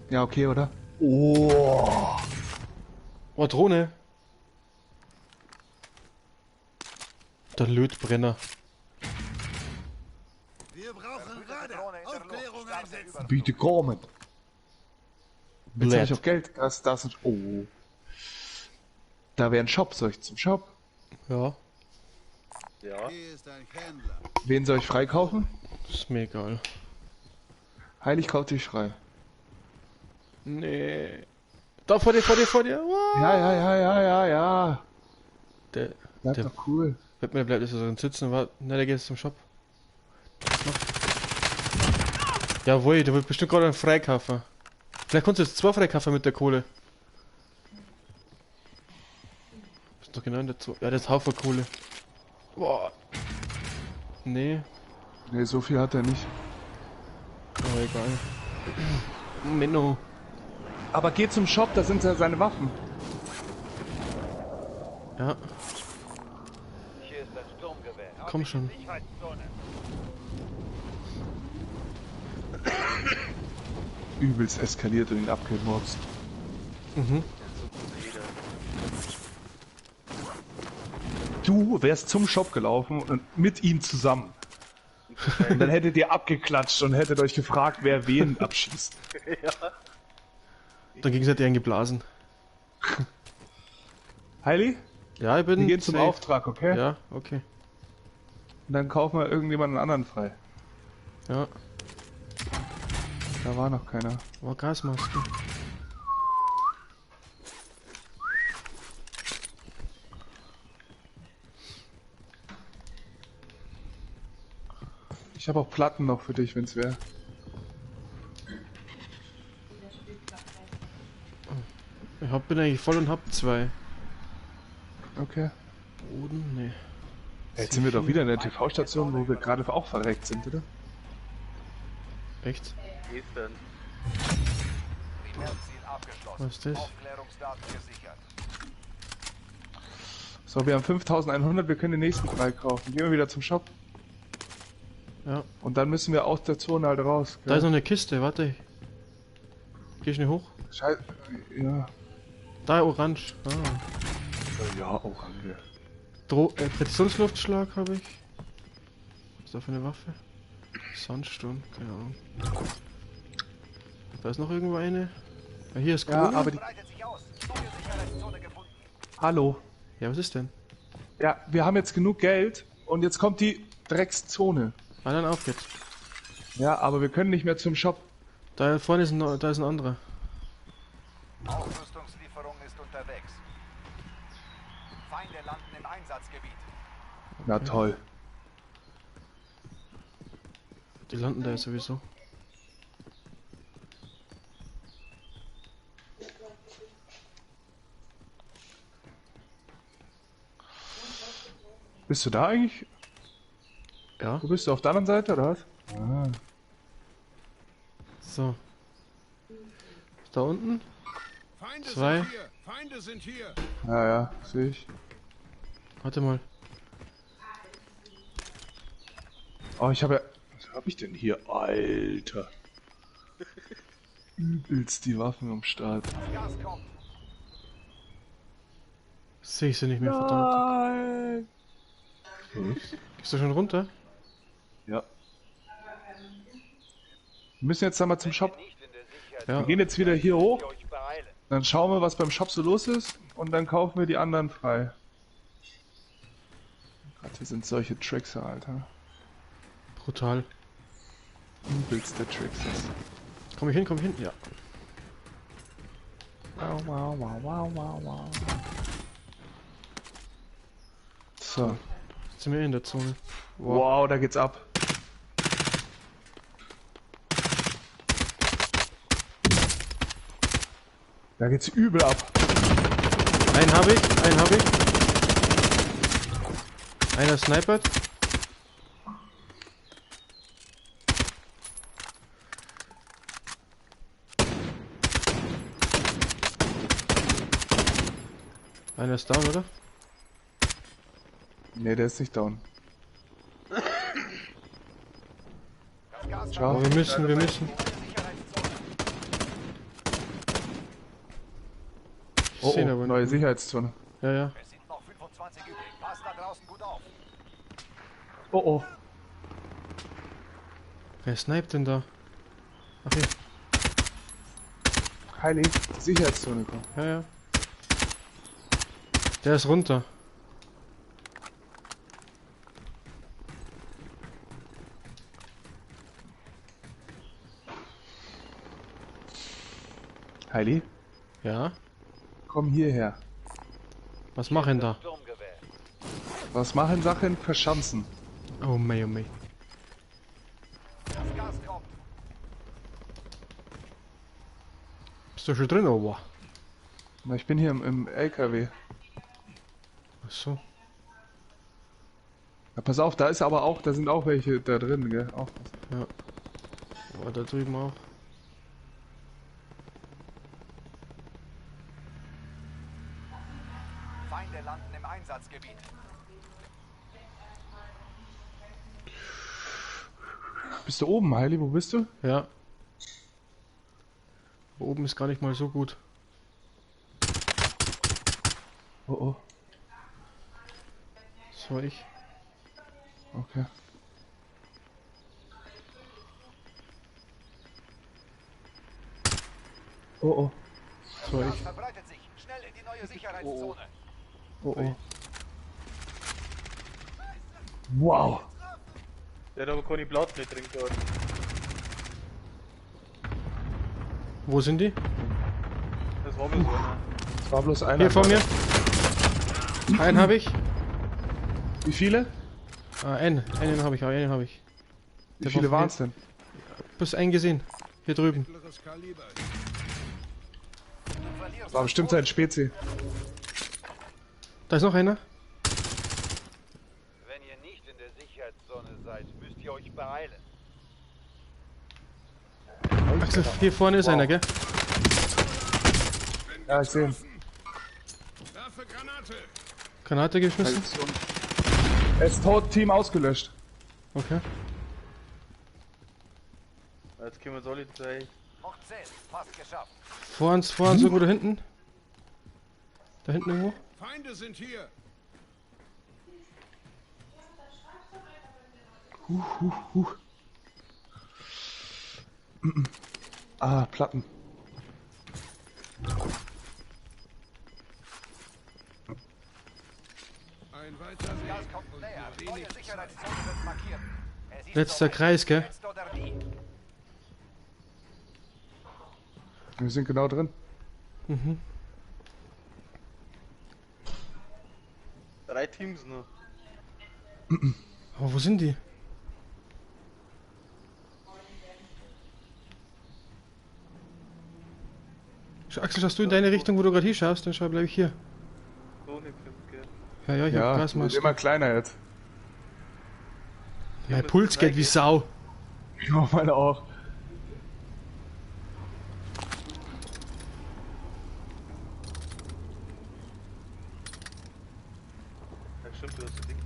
Ja, okay, oder? Oh. Oh, Drohne. Der Lötbrenner. Wir brauchen Drohne Radar. in der Luft. Aufklärung Starte einsetzen. Überflug. Bitte kommen. Jetzt hab ich Blät. auch Geld. Das ist. Oh. Da wäre ein Shop. Soll ich zum Shop? Ja, Ja. Hier ist ein Händler. Wen soll ich freikaufen? ist mir egal. Heilig kauf dich frei. Nee. Da vor dir. Wow. Ja. Der Bleib Der- doch cool. wird mir bleibt so drin sitzen, war. Ne, der geht jetzt zum Shop. Jawohl, der wird bestimmt gerade einen freikaufen. Vielleicht kannst du jetzt 2 freikaufen mit der Kohle. Ist doch genau in der 2. Ja, das ist Haufen Kohle. Boah. Nee, Nee, so viel hat er nicht. aber egal. Menno. Aber geh zum Shop, da sind ja seine Waffen. Ja, Hier ist ein Sturmgewehr. komm schon. Sicherheitszone. Übelst eskaliert und ihn abgemurkst. Mhm. Du wärst zum Shop gelaufen und mit ihm zusammen. Und dann hättet ihr abgeklatscht und hättet euch gefragt, wer wen abschießt. Dann gegenseitig eingeblasen. Heili, Ja, ich bin. wir gehen zum safe. Auftrag, okay? Ja, okay. Und dann kaufen wir irgendjemanden anderen frei. Ja. Da war noch keiner. Oh, Gasmaske. Ich habe auch Platten noch für dich, wenn's wäre. Bin eigentlich voll und hab 2. Okay. Boden? Nee. Jetzt sind wir doch wieder in der TV-Station, wo wir gerade auch verreckt sind, oder? Echt? Wie ist denn? Primärziel abgeschlossen. Was ist das? Aufklärungsdaten gesichert. So, wir haben 5100, wir können den nächsten freikaufen. Gehen wir wieder zum Shop. Ja. Und dann müssen wir aus der Zone halt raus. Da ist noch eine Kiste, warte. Geh schnell hoch. Scheiße. Ja. Da, orange. Ah. Ja, Orange. Präzisionsluftschlag habe ich. Was ist da für eine Waffe? Sandsturm, keine Ahnung. Da ist noch irgendwo eine. Ja, hier ist Kohle. Ja, aber die... Breitet sich aus. Neue Sicherheitszone gefunden. Hallo. Ja, was ist denn? Ja, wir haben jetzt genug Geld und jetzt kommt die Dreckszone. Ah, dann auf jetzt. Ja, aber wir können nicht mehr zum Shop. Da vorne ist da ist ein anderer. Ausrüstungslieferung ist unterwegs. Feinde landen im Einsatzgebiet. Na toll. Die landen da ja sowieso. Bist du da eigentlich? Ja. Wo bist du? Auf der anderen Seite, oder was? Ah. So. Ist da unten? Feinde Zwei. sind hier! Feinde sind hier! Ja, ja, sehe ich. Warte mal. Oh, ich habe ja... Was habe ich denn hier? Alter. Übelst die Waffen am Start. Gas kommt. Sehe ich sie nicht mehr, verdammt. Nein! Gehst du schon runter? Ja. Wir müssen jetzt einmal zum Shop. Ja. Wir gehen jetzt wieder hier hoch. Dann schauen wir, was beim Shop so los ist. Und dann kaufen wir die anderen frei. Gott, hier sind solche Trickser, Alter. Brutal. Übelste Trickser. Komm ich hin, komm ich hin? Ja. Wow, wow, wow, wow, wow, wow. So. Jetzt sind wir in der Zone. Wow, da geht's ab. Da geht's übel ab. Einen habe ich, einen habe ich. Einer snipert. Einer ist down, oder? Ne, der ist nicht down. Das Gas Ciao. Aber wir müssen. Sicherheitszone. Oh, Sehen oh, aber neue nicht. Sicherheitszone. Ja, ja. Es sind noch 25 übrig. Passt da draußen gut auf. Oh, oh. Wer sniped denn da? Ach hier. Heilig. Sicherheitszone kommt. Ja, ja. Der ist runter. Heili, Ja. komm hierher. Was machen da? Was machen Sachen? Verschanzen. Oh mei, oh mei. Das Gas kommt. Bist du schon drin, Ober? Na, ich bin hier im LKW. Ach so. Ja, pass auf, da ist aber auch, da sind auch welche da drin, gell? Auch. Ja. Oh, da drüben auch. Feinde landen im Einsatzgebiet. Bist du oben, Heili? Wo bist du? Ja. Oben ist gar nicht mal so gut. Oh, oh. Das war ich. Okay. Oh, oh. Das war Gas ich. verbreitet sich. Schnell in die neue Sicherheitszone. Oh, oh. Wow. Der hat aber keine Platz mehr drin gehabt. Wo sind die? Das war bloß einer. Das war bloß einer. Hier vor mir. Einen habe ich. Wie viele? Einen habe ich, einen habe ich. Wie Der viele war waren von es denn? Bis einen gesehen. Hier drüben. Mittleres Kaliber. Du verlierst Das war bestimmt sein Spezi. Da ist noch einer. Wenn ihr nicht in der Sicherheitszone seid, müsst ihr euch beeilen. Axel, hier vorne ist Wow. einer, gell? Ja, ich sehe ihn. Werfe Granate! Granate geschmissen. Er ist tot, Team ausgelöscht. Okay. Jetzt können wir uns alle zwei. Noch 10. Fast geschafft. Vor uns irgendwo da hinten. Da hinten irgendwo. Feinde sind hier. Ah, Platten. Ein weiter Weg. Das kommt näher. Neue Sicherheitszone wird markiert. Es ist Letzter soweit. Kreis, gell? Jetzt oder nie. Wir sind genau drin. 3 Teams nur. Aber wo sind die? Axel, schaust du in deine Richtung, wo du gerade hinschaust? Dann bleib ich hier. So nicht fünf, gell? Ja, ich Ja, hab wird Gasmaske. immer kleiner jetzt. Mein Puls geht wie Sau. Ja, meine auch. Ja, stimmt, du hast das Ding.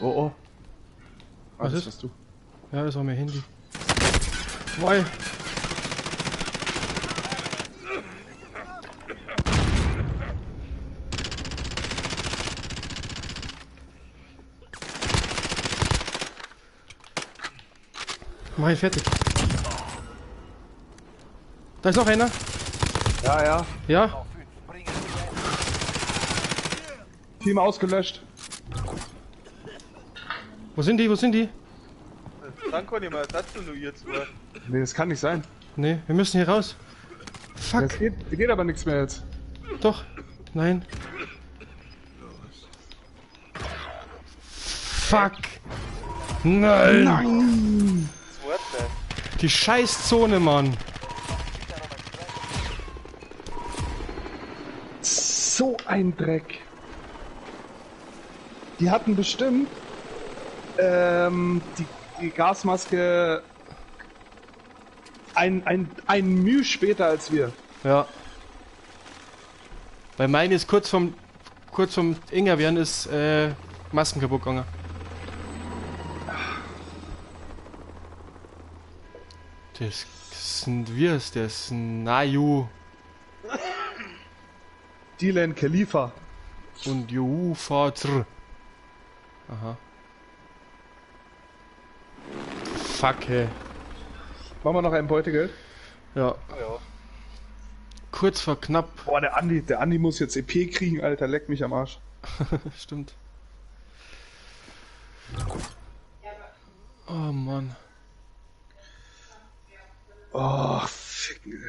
Oh, oh. Was das ist? hast du. Ja, das war mein Handy. Woi. Mach ich fertig. Da ist noch einer. Ja, ja. Ja? Noch 5. Bringen Sie Team ausgelöscht. Wo sind die? Wo sind die? Franco, nicht mal Ersatz, nur ihr zwei. Nee, das kann nicht sein. Ne, wir müssen hier raus. Fuck. Das geht aber nichts mehr jetzt. Doch. Nein. Fuck. Nein. Das Wort, Die Scheißzone, Mann. So ein Dreck. Die hatten bestimmt die Gasmaske ein Mühe später als wir. Ja. Bei meine ist kurz vom Inger werden ist Masken kaputt gegangen. Das sind wir, das Naju Dylan Khalifa. und Jufatr. Aha. Fuck, hey. Machen wir noch ein Beutegeld? Ja. Ja. Kurz vor knapp. Boah, der Andi muss jetzt EP kriegen, Alter, leck mich am Arsch. Stimmt. Oh Mann. Oh, ficken.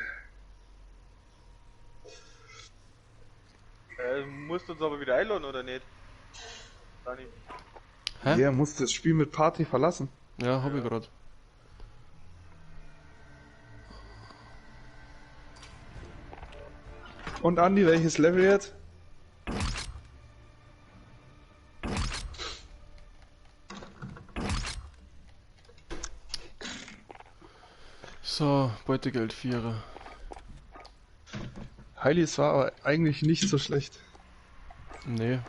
Musst uns aber wieder einladen, oder nicht? Dani. Hä? Der muss das Spiel mit Party verlassen. Ja, hab ich grad. Und Andi, welches Level jetzt? So, Beutegeld 4. Heili, es war aber eigentlich nicht so schlecht. Nee.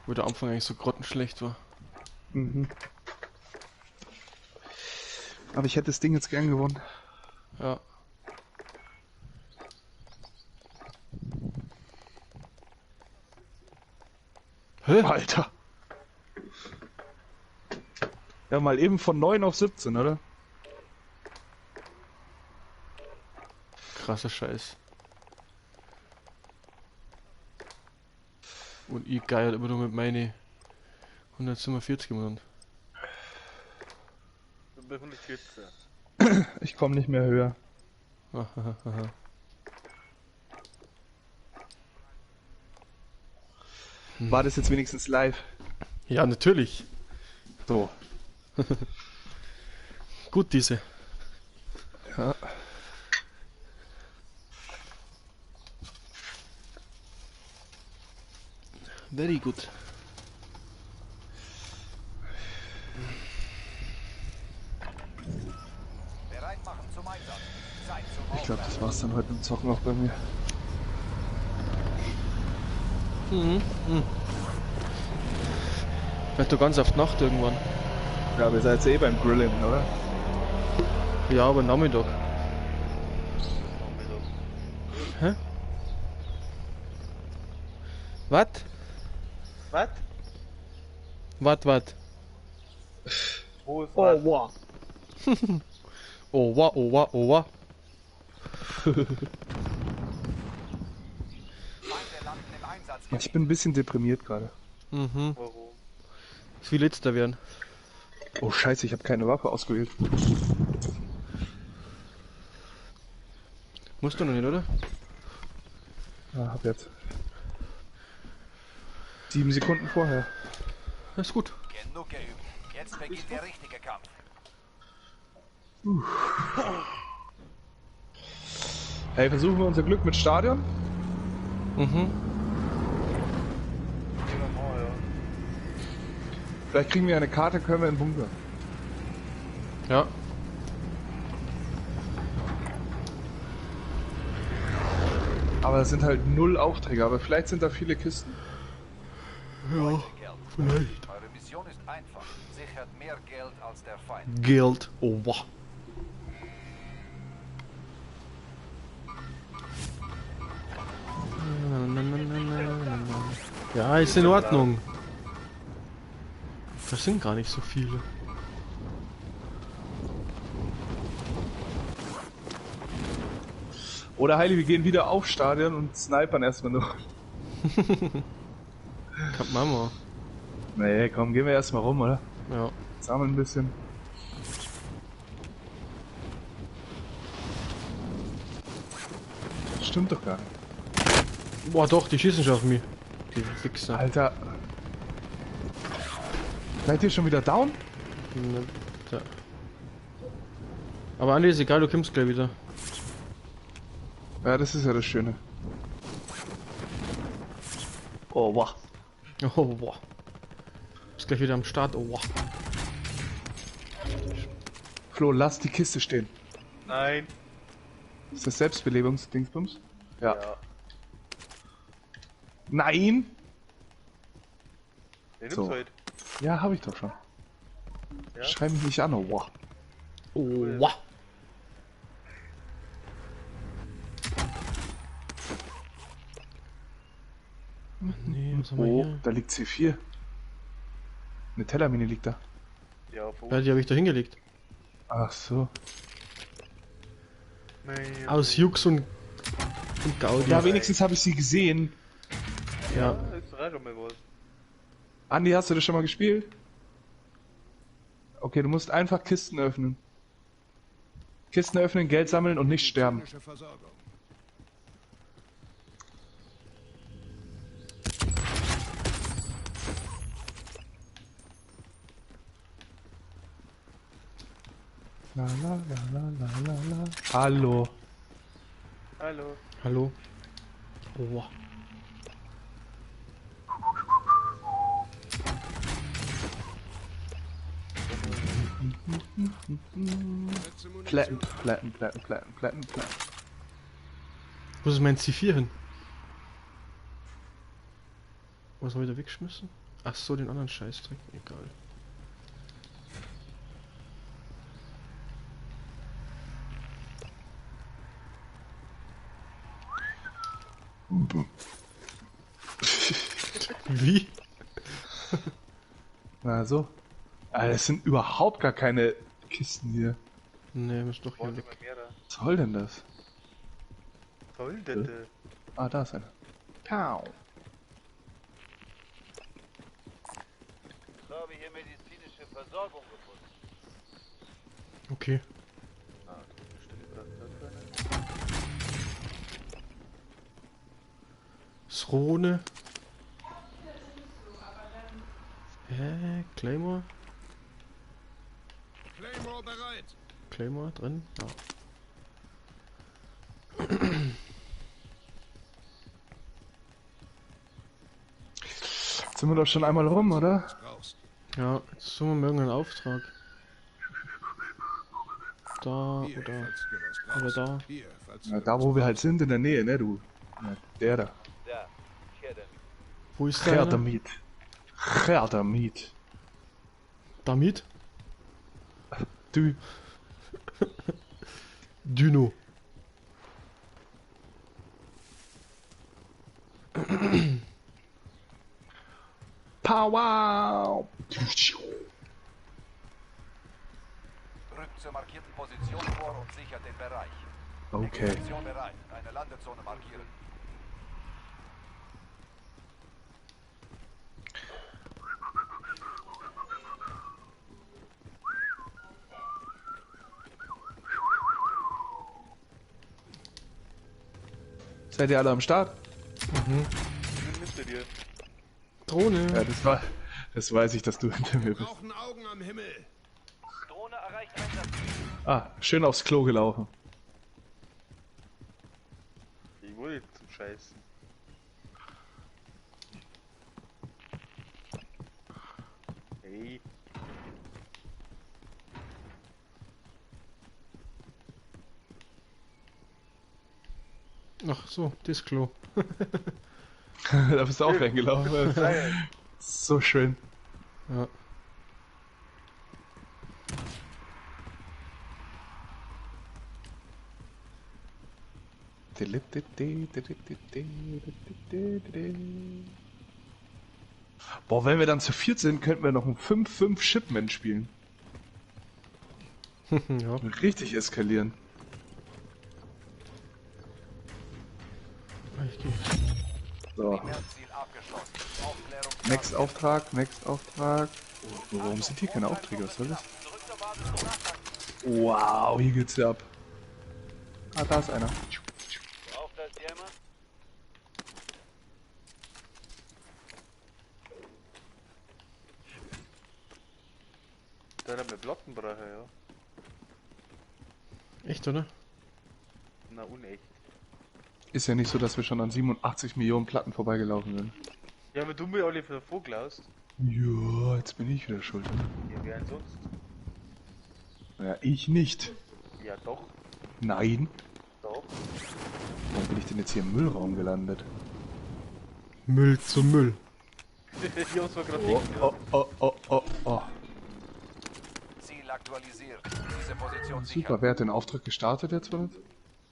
Wo der Anfang eigentlich so grottenschlecht war. Mhm. Aber ich hätte das Ding jetzt gern gewonnen. Ja. Hä? Alter. Ja, mal eben von 9 auf 17, oder? Krasser Scheiß. Und ich geiert immer nur mit meine 147 Minuten. Du bist 114. Ich komme nicht mehr höher. War das jetzt wenigstens live? Ja, natürlich. So. Gut, diese. Ja. Very good. bereit machen zum Einsatz. Zeit zum Ich glaube, das Aufwärmen. war's dann heute im Zocken auch bei mir. Vielleicht doch ganz auf die Nacht irgendwann. Ja, wir sind jetzt eh beim Grillen, oder? Ja, aber Nachmittag. Hä? Was? Was? Was? Wo ist was? wow. Oh wow. Feinde landen im Einsatz. Ich bin ein bisschen deprimiert gerade. Mhm. Warum? Es will letzter werden. Oh scheiße, ich habe keine Waffe ausgewählt. Musst du noch nicht, oder? Ja, hab jetzt. 7 Sekunden vorher. Das ist gut. Genug geübt. Jetzt beginnt der richtige Kampf. Hey, versuchen wir unser Glück mit Stadion? Mhm. Vielleicht kriegen wir eine Karte, können wir in den Bunker. Ja. Aber es sind halt 0 Aufträge, aber vielleicht sind da viele Kisten. Ja, vielleicht. Eure Mission ist einfach. Sichert mehr Geld als der Feind. Geld. Oh wow. Ja, ist in Ordnung. Das sind gar nicht so viele. Oder Heili, wir gehen wieder auf Stadion und snipern erstmal nur. Kann Mama. Nee, komm, gehen wir erstmal rum, oder? Ja. Sammeln ein bisschen. Das stimmt doch gar nicht. Boah, doch, die schießen schon auf mich. Die Wichser. Alter. Seid ihr schon wieder down? Ne, da. Aber Andi, ist egal, du kommst gleich wieder. Ja, das ist ja das Schöne. Oh, wow. Oh, boah. Bist gleich wieder am Start, oh, wow. Flo, lass die Kiste stehen. Nein. Ist das Selbstbelebungsdingsbums? Ja. Ja. Nein! Den So. nimmst du heute. Ja, hab ich doch schon. Ja? Schrei mich nicht an, oh, wow. Oh, wow. Nee, was haben wir Oh, hier? da liegt C4. Eine Tellermine liegt da. Ja, wo? Ja, die habe ich da hingelegt. Ach so. Nein. Aus Jux und Gaudi. Ja, wenigstens habe ich sie gesehen. Ja. Ist doch schon mal was. Andi, hast du das schon mal gespielt? Okay, du musst einfach Kisten öffnen. Kisten öffnen, Geld sammeln und nicht sterben. Medizinische Versorgung. La la la la la la la. Hallo. Hallo. Hallo. Oh, wow. Letzte Munition. Platten. Wo ist mein C4 hin? Was habe ich da weggeschmissen? Ach so, den anderen Scheißdreck. Egal. Wie? Na so. Alter, es sind überhaupt gar keine Kisten hier. Ne, muss doch hier Wollte weg. mal mehr da. Was soll denn das? Soll das? Ah, da ist einer. Pow. Ich habe hier medizinische Versorgung gefunden. Okay. Srone. Claymore? Claymore bereit. Claymore drin? Ja. Jetzt sind wir doch schon einmal rum, oder? Brauchst. Ja, jetzt suchen wir irgendeinen Auftrag. Da Hier, oder falls du was oder brauchst. da. Hier, falls Ja, du da wo wir halt sind, in der Nähe, ne, du? Ja, der da. Da, Kerden. Wo ist der? Gerdamit. Gerdamit. Damit? Du. Dino. Power! Rückt zur markierten Position vor und sichert den Bereich. Okay. Position bereit. Eine Landezone markieren. Seid ihr alle am Start? Ich bin hinter dir. Drohne. Ja, das weiß ich, dass du hinter mir bist. Brauchen Augen am Himmel. Drohne erreicht Einsatz. Ah, schön aufs Klo gelaufen. Ich wollte zum Scheißen. Hey. Ach so, das Klo. Da bist du auch reingelaufen. So schön. Ja. Boah, wenn wir dann zu viert sind, könnten wir noch ein 5-5 Shipment spielen. Ja. Richtig eskalieren. Ich geh. So, Primärziel abgeschlossen. Aufklärung. next Auftrag, next Auftrag. Oh, warum sind hier keine Aufträge? Was soll das? Zurück zur Basis zum Nachtanken. Wow, hier geht's ja ab. Ah, da ist einer. Braucht das Jammer? Der hat mir Plattenbrecher, ja. Echt, oder? Na, unecht. Ist ja nicht so, dass wir schon an 87 Millionen Platten vorbeigelaufen sind. Ja, aber du mir alle wieder vorklaust. Ja, jetzt bin ich wieder schuld. Ja, wer denn sonst? Ja, ich nicht. Ja, doch. Nein. Doch. Warum bin ich denn jetzt hier im Müllraum gelandet? Müll zu Müll. Ich hab's mal gerade Oh, oh, oh, oh, oh. Ziel aktualisiert. Diese Position Super, sichern. wer hat den Auftrag gestartet jetzt von uns?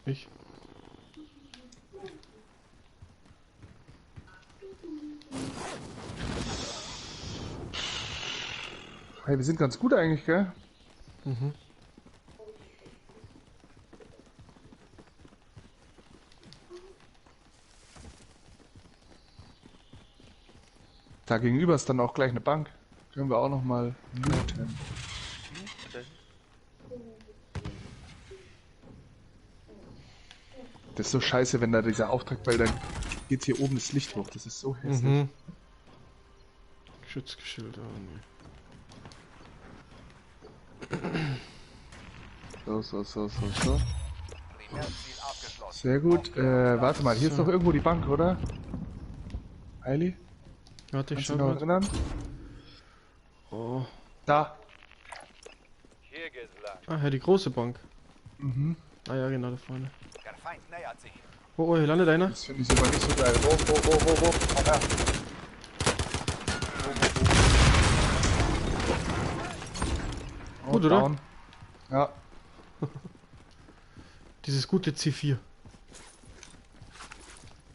Ich. Hey, wir sind ganz gut eigentlich, gell? Mhm. Da gegenüber ist dann auch gleich eine Bank. Können wir auch noch mal looten. Das ist so scheiße, wenn da dieser Auftrag, weil dann geht hier oben das Licht hoch. Das ist so hässlich. Mhm. Schutzgeschild, oh nee. So. Primärziel abgeschlossen. Sehr gut. Warte mal, hier ist So. doch irgendwo die Bank, oder? Eili? Warte, ich Kannst du schau dich noch grad. erinnern? Oh. Da. Hier geht's lang. Ah, ja, die große Bank. Mhm. Ah ja, genau da vorne. Der Feind nähert sich. Oh, hier landet einer. Das finde ich aber nicht so geil. Wo? Komm her. Oh, Gut, oder? down. Ja. Dieses gute C4.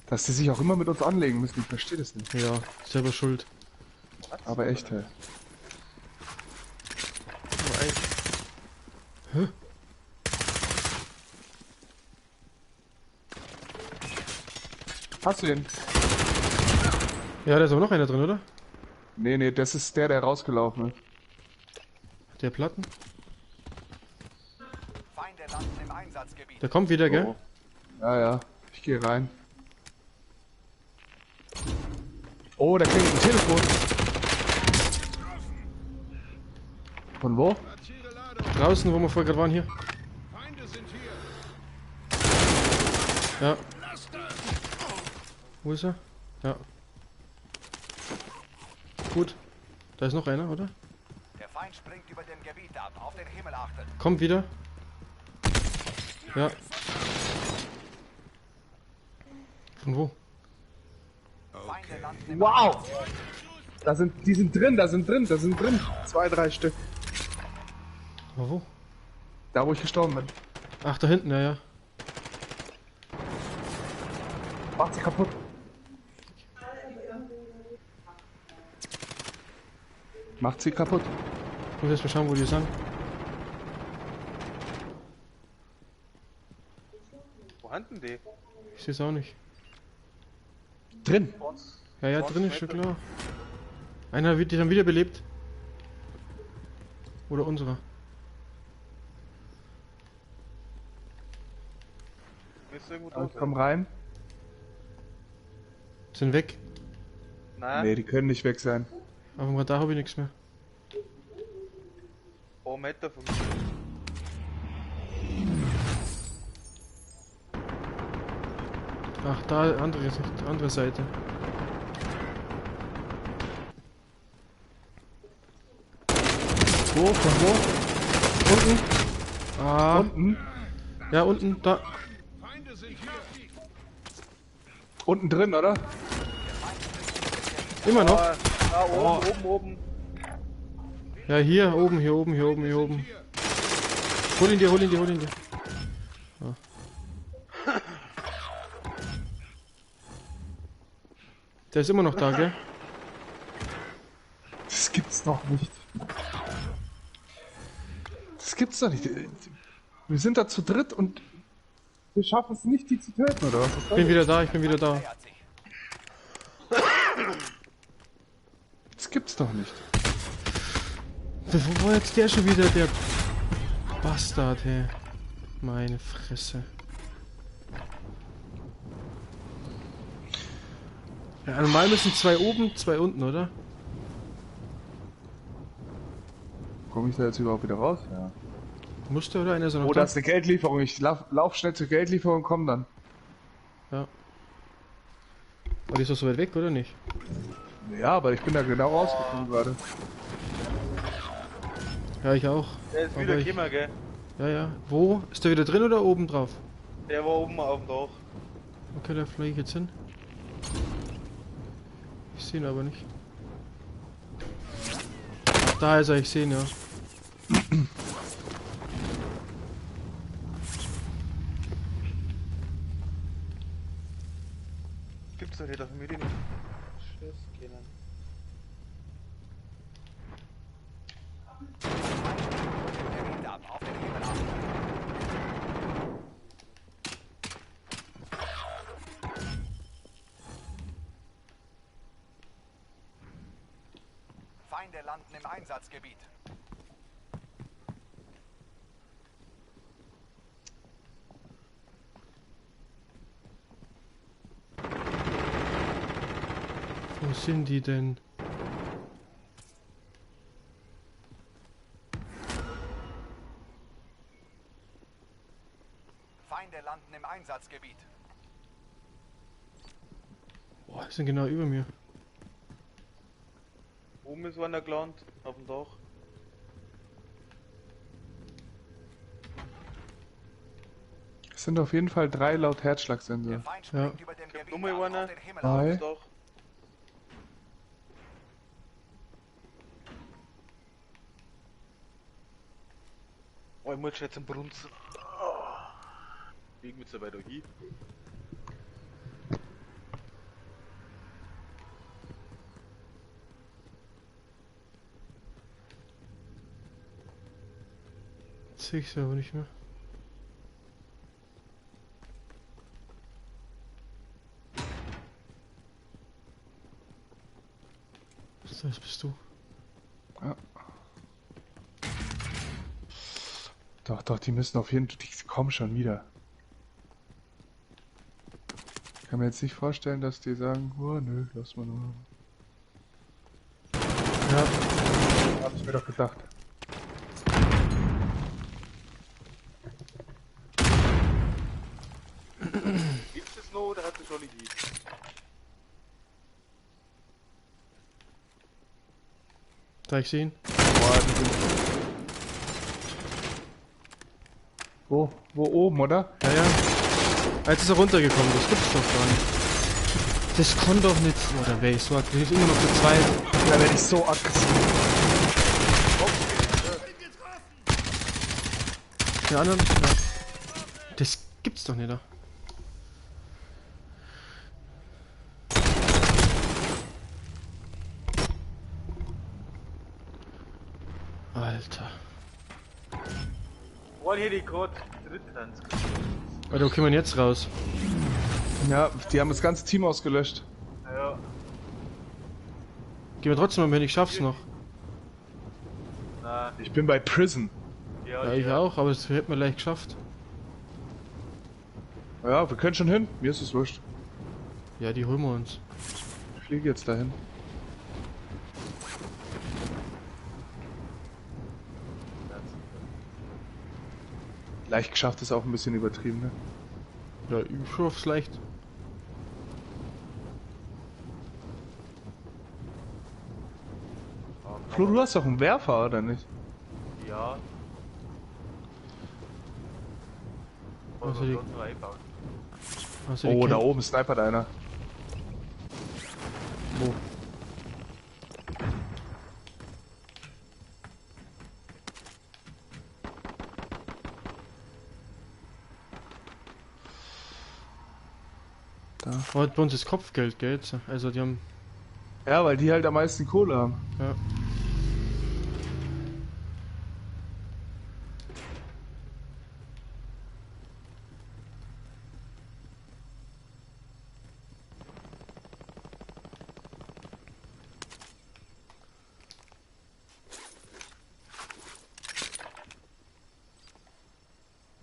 Dass die sich auch immer mit uns anlegen müssen, ich verstehe das nicht. Ja, selber schuld. Aber echt, hey. Aber echt. Hast du den? Ja, da ist aber noch einer drin, oder? Nee, das ist der rausgelaufen ist. Der Platten. Feinde landen im Einsatzgebiet. Der kommt wieder, gell? Oh. Ja, ich gehe rein. Oh, da klingelt ein Telefon. Von wo? Platziere Ladung. Draußen, wo wir vorher gerade waren, hier. Feinde sind hier. Ja. Laster. Wo ist er? Ja. Gut. Da ist noch einer, oder? Der Feind springt über dem Gebiet ab. Auf den Himmel achten. Kommt wieder. Ja. Von wo? Feinde landen im Wow! Die sind drin. 2, 3 Stück. Aber wo? Da, wo ich gestorben bin. Ach, da hinten, ja. Macht sie kaputt. Macht sie kaputt. Ich muss erst mal schauen, wo die sind. Wo handen die? Ich sehe es auch nicht. Drin. Ja, drin ist schon klar. Einer wird die dann wiederbelebt. Oder unserer. Bist du irgendwo Ich tot? komm rein. Sind weg. Nein. Nee, die können nicht weg sein. Auf dem Radar habe ich nichts mehr. Oh, Meter von mir. Ach, da, andere Seite. Wo? Von wo? Unten? Ah. Unten? Ja, unten, da. Feinde sind hier. Unten drin, oder? Immer noch. Ah, oben. Ja, hier oben. Hol ihn dir. Ja. Der ist immer noch da, gell? Das gibt's doch nicht. Das gibt's doch nicht. Wir sind da zu dritt und wir schaffen es nicht, die zu töten, oder was? Ich bin wieder da. Das gibt's doch nicht. Wo war jetzt der schon wieder, der Bastard, hey? Meine Fresse. Ja, normal müssen 2 oben, 2 unten, oder? Komme ich da jetzt überhaupt wieder raus? Ja. Musste oder einer ist noch Oh, da? da ist eine Geldlieferung. Ich lauf schnell zur Geldlieferung und komm dann. Ja. Aber die ist doch so weit weg, oder nicht? Ja, aber ich bin da genau rausgekommen gerade. Ja, ich auch. Der ist Aber wieder ich- gekommen, gell? Ja. Wo? Ist der wieder drin oder oben drauf? Der war oben auf dem Dach. Okay, da fliege ich jetzt hin. Ich sehe ihn aber nicht. Ach, da ist er, ich sehe ihn, ja. Gibt's doch nicht auf dem Medien. Schuss, keinen. Auf den Himmel ab. Feinde landen im Einsatzgebiet. Wo sind die denn? Feinde landen im Einsatzgebiet. Boah, die sind genau über mir. Oben ist einer gelandet, auf dem Dach. Es sind auf jeden Fall 3 laut Herzschlagsensor. Der Feind springt über dem Ich hab Gebiet nochmal ab, einer. auf den Himmel Drei. ab. Doch. Oh, ich muss jetzt im Brunzen. Wegen mit so weiter hin. Jetzt sehe ich sie aber nicht mehr. Das bist du. Ja. Doch, die müssen auf jeden Fall. Die kommen schon wieder. Ich kann mir jetzt nicht vorstellen, dass die sagen, oh nö, lass mal nur. Ja, Hab ich mir doch gedacht. Gibt's es noch oder hat es schon nicht? da ich sehe ihn. Boah, die sind... Wo oben, oder? Ja. Jetzt ist er runtergekommen, das gibt's doch gar nicht. Das kann doch nicht. Oder wer ist so aggressiv? Ist immer noch zu zweit. Da werde ich so aggressiv. Der anderen. Ja. Das gibt's doch nicht. Da. Alter. One hätte ich gerade drittens. Alter, wo kommen wir jetzt raus? Ja, die haben das ganze Team ausgelöscht. Ja. Gehen wir trotzdem mal hin, ich schaff's noch. Nein. Ich bin bei Prison. Ja, ich auch, aber das hätten wir leicht geschafft. Ja, wir können schon hin. Mir ist es wurscht. Ja, die holen wir uns. Ich fliege jetzt dahin. Leicht geschafft ist auch ein bisschen übertrieben, ne? Ja, ich schaff's leicht. Flo, du hast doch einen Werfer, oder nicht? Ja. Also die- sonst noch einbauen. Also die Oh, da Ken- oben snipert einer. Wo? Da. Oh, bei uns ist Kopfgeld, gell? Also die haben. Ja, weil die halt am meisten Kohle haben. Ja.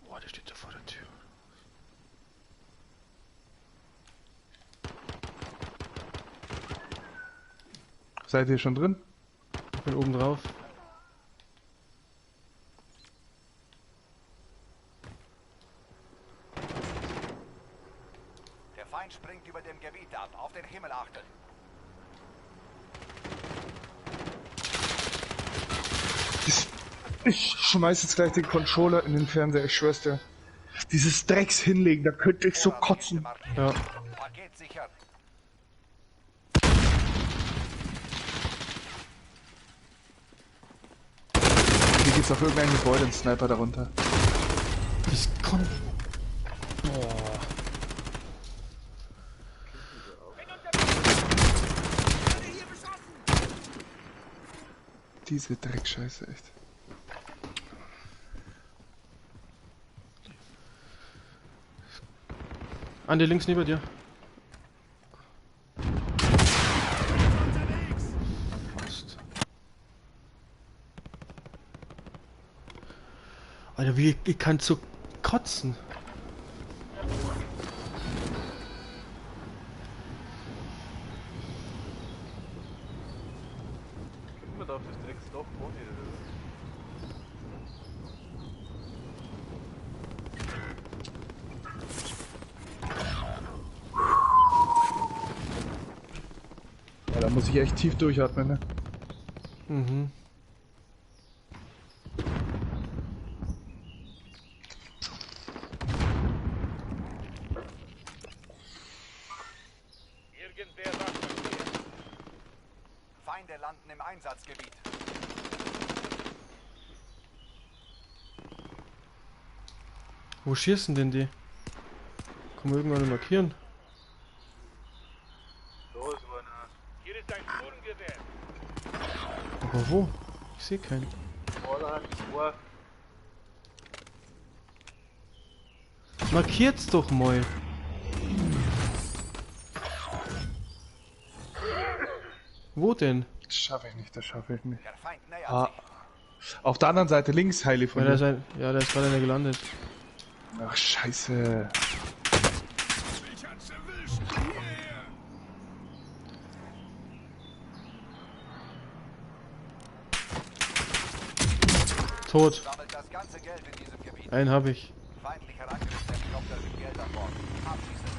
Boah, der steht da vor der Tür. Seid ihr schon drin? Ich bin oben drauf. Der Feind springt über dem Gebiet ab. Auf den Himmel achten. Ich schmeiß jetzt gleich den Controller in den Fernseher, ich schwör's dir. Dieses Drecks hinlegen, da könnte ich so kotzen. Ja. Paket sichern. Hier geht's auf irgendein Gebäude, ein Sniper darunter. Das kommt. Boah. Diese Dreckscheiße, echt. Andi, links neben dir. Fast. Alter, wie ich kann so kotzen. Guck mal da auf das Drecksdorf vorne, oder? Ja, da muss ich echt tief durchatmen, ne? Mhm. Irgendwer sagt von mir. Feinde landen im Einsatzgebiet. Wo schießen denn die? Kann man irgendwann markieren? Da ist einer. Hier ist ein Sturmgewehr. Aber wo? Ich sehe keinen. Vorderhand, vor. Markiert's doch mal. Wo denn? Das schaffe ich nicht, das schaffe ich nicht. Der Feind nähert Ah. sich. Auf der anderen Seite links, Heili von Ja, der ist, dir. ja, der ist gerade gelandet. Ach, scheiße. Mich hat's erwischt. Hierher. Tot. Sammelt das ganze Geld in diesem Gebiet. Einen habe ich. Feindlicher Angriffshelikopter mit Geld an Bord. Abschießen.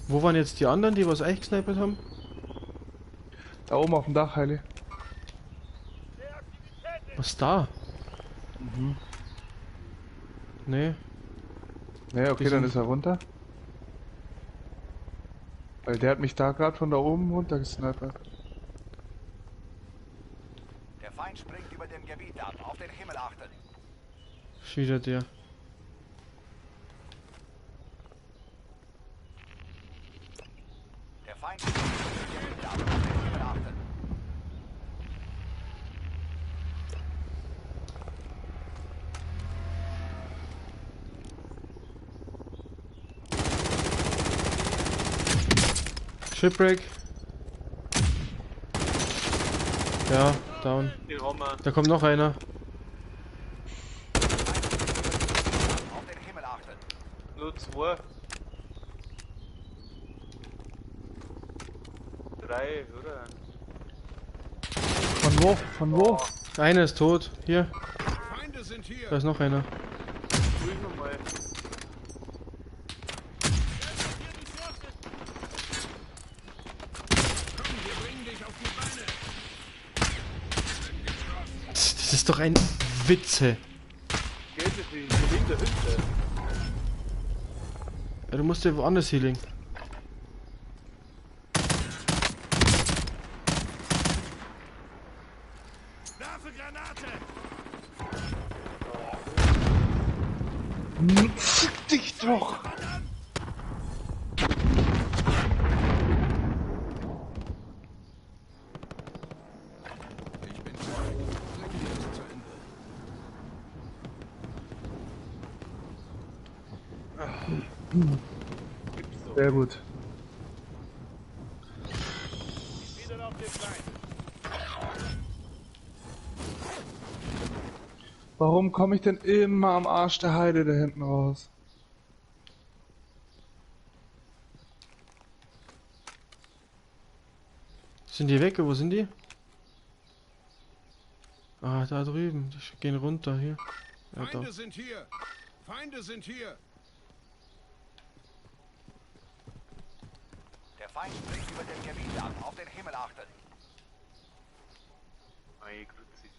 Wo waren jetzt die anderen, die was echt gesnipert haben? Da oben auf dem Dach, Heili. Was da? Nee. Ne, okay, Die dann sind- ist er runter. Weil der hat mich da gerade von da oben runtergesnipert. Der Feind springt über dem Gebiet ab. Auf den Himmel achten. Wieder der. Der Feind springt über dem Gebiet ab. Auf den Himmel achten. Shipwreck. Ja, down. Den haben wir. Da kommt noch einer. Auf den Himmel achten. Nur 2. 3, oder? Von wo? Von wo? Einer ist tot. Hier, Feinde sind hier. da ist noch einer. Prüfen wir mal. Komm, wir bringen dich auf die Beine. Das ist doch ein Witze. Geht es wie in der Hütte. Ja, du musst ja woanders healing. Werfe Granate. Fick dich doch! Ich bin zurück. Bring mir das zu Ende. Sehr gut. Wieder auf den Beinen. Warum komme ich denn immer am Arsch der Heide da hinten raus? Sind die weg? Wo sind die? Ah, da drüben. Die gehen runter hier. Ja, da. Feinde sind hier. Feinde sind hier. Der Feind springt über dem Gebiet ab. Auf den Himmel achten. Mein Kruzifix.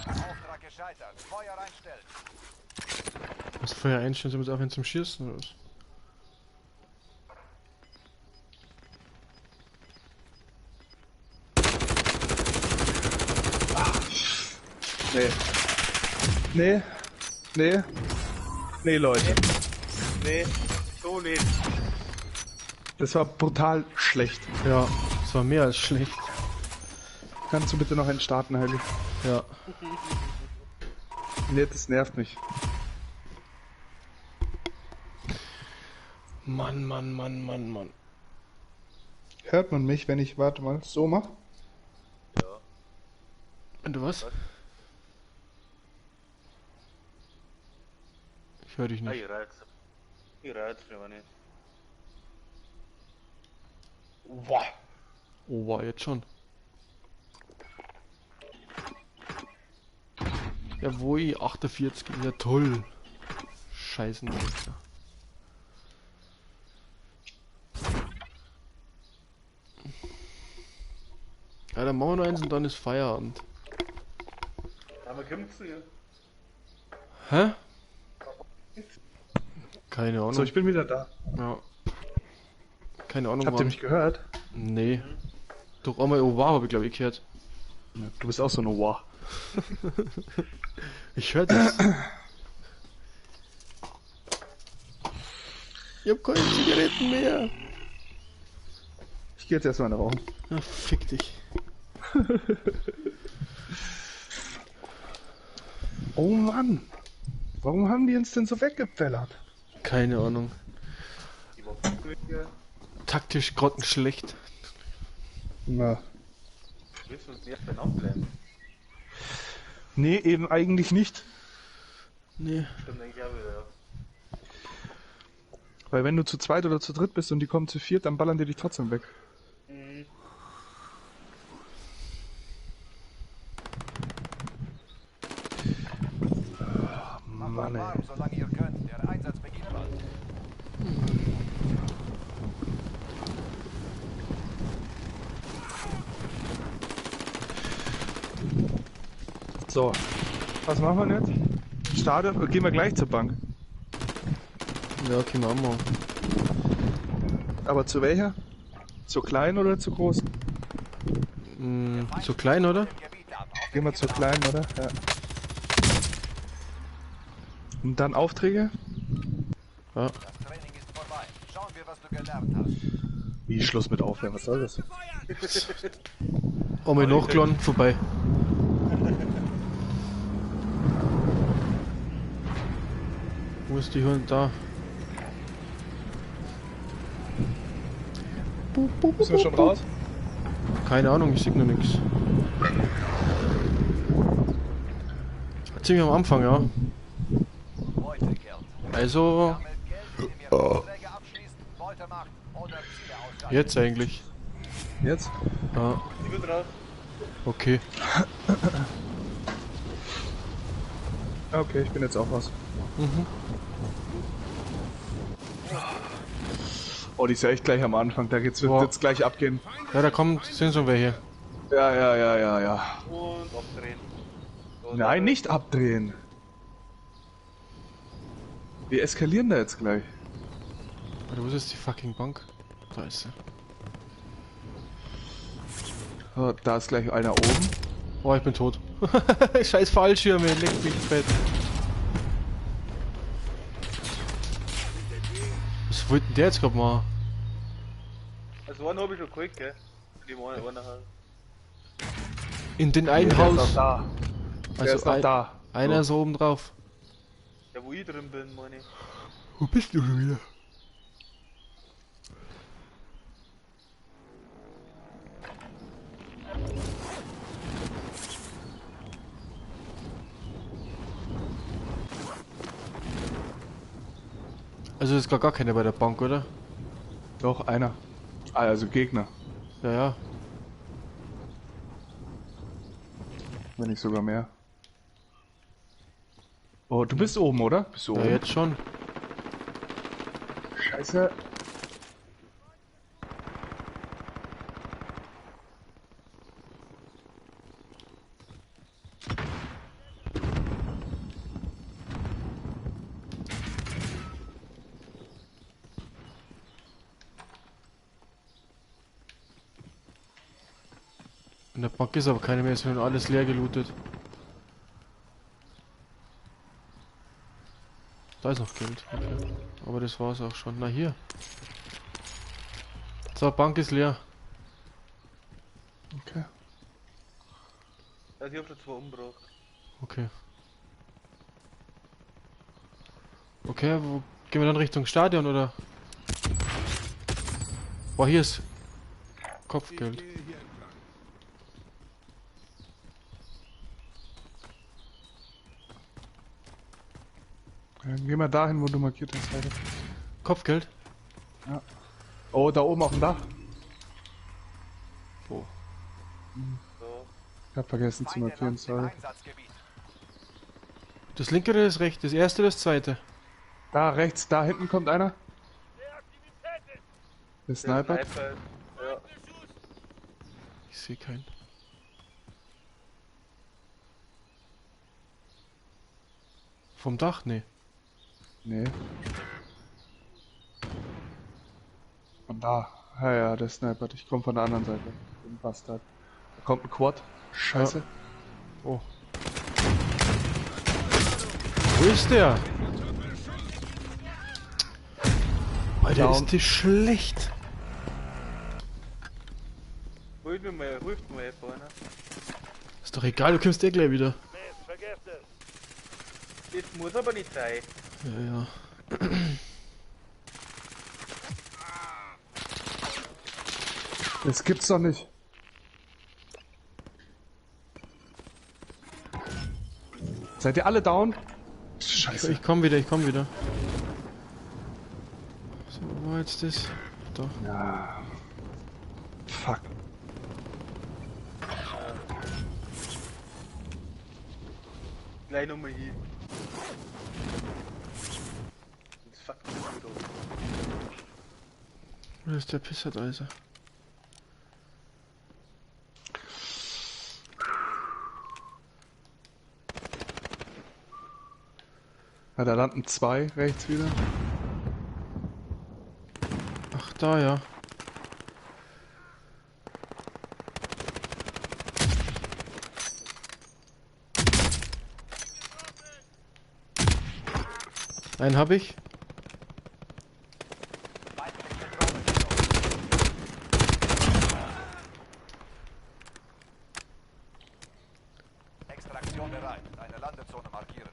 Auftrag gescheitert. Feuer einstellen. Was Feuer einstellen, sind wir aufhören zum Schießen oder was? Nee. Nee. Nee. Nee, Leute. Nee, so nicht. Das war brutal schlecht. Ja, das war mehr als schlecht. Kannst du bitte noch einen starten, Heidi? Ja. Nee, das nervt mich. Mann, Mann, Mann, Mann, Mann. Hört man mich, wenn ich, warte mal, so mache? Und du was? Ich höre dich Ah, nicht. ich reiz. Ich reiz aber nicht. Wow. Oh, war jetzt schon. Jawohl, 48, ja toll. Scheißen. Alter. Ja, dann machen wir noch eins und dann ist Feierabend. Aber kommt's hier? Hä? Keine Ahnung. So, ich bin wieder da. Ja. Keine Ahnung. Habt ihr mich gehört? Nee. Doch einmal Owa habe ich glaube ich gehört. Ja, du bist auch so ein Ohr. Ich höre das. Ich hab keine Zigaretten mehr. Ich gehe jetzt erstmal eine rauchen. Ja, fick dich. Oh Mann. Warum haben die uns denn so weggepfellert? Keine Ahnung. Die war hier. Taktisch grottenschlecht. Na. Willst du uns nicht beieinander bleiben? Nee, eben eigentlich nicht. Nee. Stimmt eigentlich auch wieder, ja. Weil wenn du zu zweit oder zu dritt bist und die kommen zu viert, dann ballern die dich trotzdem weg. Mhm. Mann, ey. Warm, solange ihr könnt. Der Einsatz beginnt bald. So. Was machen wir jetzt? Stadion? Gehen wir gleich zur Bank. Ja, können wir auch machen. Aber zu welcher? Zu klein oder zu groß? Zu klein, oder? Gehen wir zur kleinen, oder? Ja. Und dann Aufträge? Ja. Das Training ist vorbei. Schauen wir, was du gelernt hast. Wie Schluss mit Aufwärmen, was soll das? Oh, mein Nachgeladen, vorbei. Wo ist die Hund da? Müssen wir schon raus? Keine Ahnung, ich sehe noch nichts. Ziemlich am Anfang, ja. Beutegeld. Also, Sammelt Geld, indem ihr Aufträge abschließt, Beute macht oder Ziele ausschaltet. jetzt eigentlich. Jetzt? Ja, Ich bin drauf. okay. Okay, ich bin jetzt auch raus. Mhm. Oh, die ist ja echt gleich am Anfang, da geht's, wird Boah. jetzt gleich abgehen. Ja, da kommt, sind schon welche. Ja. Und abdrehen. So, Nein, nicht abdrehen. Wir eskalieren da jetzt gleich. Warte, wo ist die fucking Bank? Da ist sie. So, da ist gleich einer oben. Oh, ich bin tot. Scheiß Fallschirme, leck mich fett. Was wollte denn der jetzt gerade machen? Also einen habe ich schon geholt, gell? Die eine halt. In den einen Der ist noch Haus. da. Der ist noch da. Einer ist oben drauf. Ja, wo ich drin bin, meine ich. Wo bist du schon wieder? Also ist gar keiner bei der Bank, oder? Doch, einer. Ah, also Gegner. Ja, ja. Wenn nicht sogar mehr. Oh, du bist oben, oder? Bist du Ja, oben? jetzt schon. Scheiße. In der Bank ist aber keine mehr, es wird alles leer gelootet. Da ist noch Geld, okay. Aber das war's auch schon. Na hier. So, Bank ist leer. Okay. Also ich hab schon 2 umgebracht. Okay. Okay, wo gehen wir dann Richtung Stadion oder? Boah, hier ist Kopfgeld. Gehe hier entlang. Dann gehen wir dahin, wo du markiert hast, Alter. Kopfgeld? Oh, da oben auf dem Dach. Wo? So. Ich hab vergessen zu Feinde markieren, landen im sorry. Einsatzgebiet. Das linke oder das rechte? Das erste oder das zweite? Da rechts, da hinten kommt einer. Der Sniper. Der Sniper. Ja. Ich sehe keinen. Vom Dach? Nee. Nee. Von da. Ja, der snipert. Ich komm von der anderen Seite. Ein Bastard. Da kommt ein Quad. Scheiße. Oh. Wo ist der? Alter, Down. ist das schlecht. Hilft mir mal vorne. Ist doch egal, du kommst eh gleich wieder. Das muss aber nicht sein. Ja, ja. Das gibt's doch nicht. Seid ihr alle down? Scheiße. Ich komm wieder, ich komm wieder. So, wo war jetzt das? Doch. Ja. Fuck. Gleich nochmal hier. Das fuckt mich gut auf. Wo ist der Pisser, da ist er. Ja, da landen 2 rechts wieder. Ach, da ja. Einen habe ich. Feindliche Drohne über uns. Extraktion bereit. Eine Landezone markieren.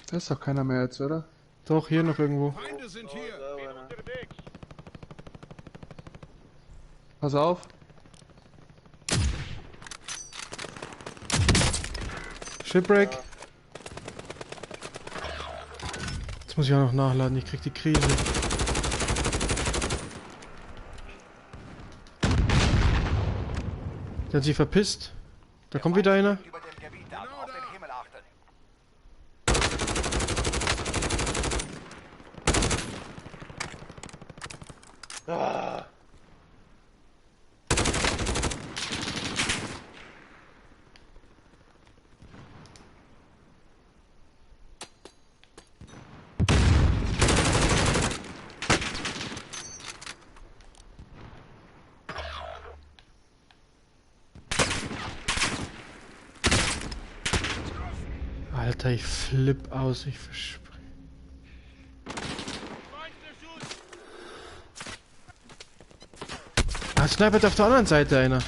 Da ist doch keiner mehr jetzt, oder? Doch, hier noch irgendwo. Feinde sind Oh, hier. da war einer. Pass auf. Shipwreck. Jetzt muss ich auch noch nachladen, ich krieg die Krise. Der hat sich verpisst. Da kommt wieder einer. Über dem Gebiet ab. Auf den Himmel achten. Ah, Alter, ich flipp aus, ich verspreche. Ah, snipert auf der anderen Seite einer.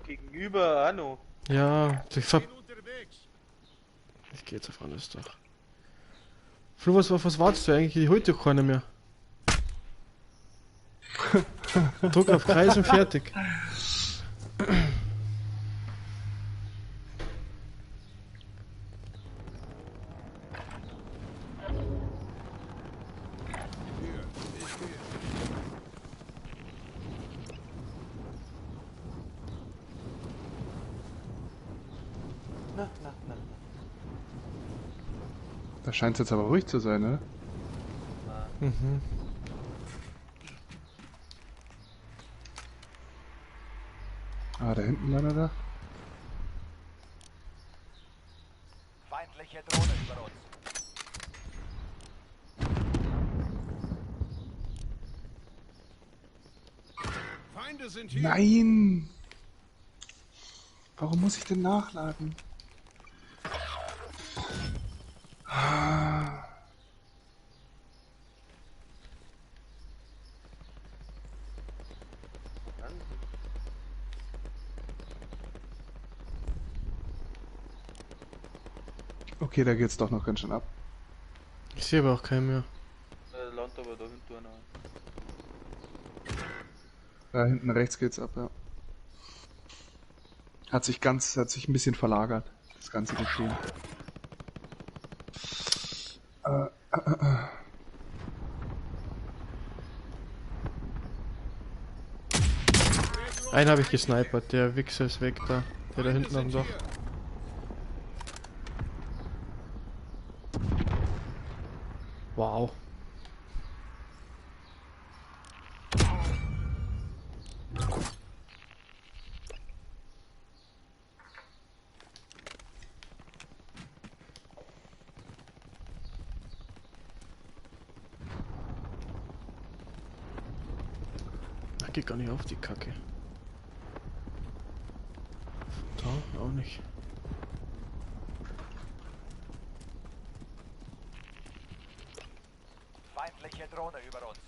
gegenüber Anno. Ja, ich geh jetzt auf alles Dach. Flo, was wartest du eigentlich? Die holt doch keiner mehr. Druck auf Kreis und fertig. Hier, ich gehe. Na, na, na, na. Da scheint es jetzt aber ruhig zu sein, ne? Mhm. Ah, da hinten einer da. Feindliche Drohne über uns. Feinde sind hier. Nein! Warum muss ich denn nachladen? Ah. Okay, da geht's doch noch ganz schön ab. Ich sehe aber auch keinen mehr. Landet aber da hinten einer. Da hinten rechts geht's ab, ja. Hat sich ein bisschen verlagert, das ganze Geschehen. Einen habe ich gesnipert, der Wichser ist weg da. Der da Feinde hinten am sind Dach. hier. Wow. Ach, geht gar nicht auf die Kacke. Da auch nicht. Feindliche Drohne über uns.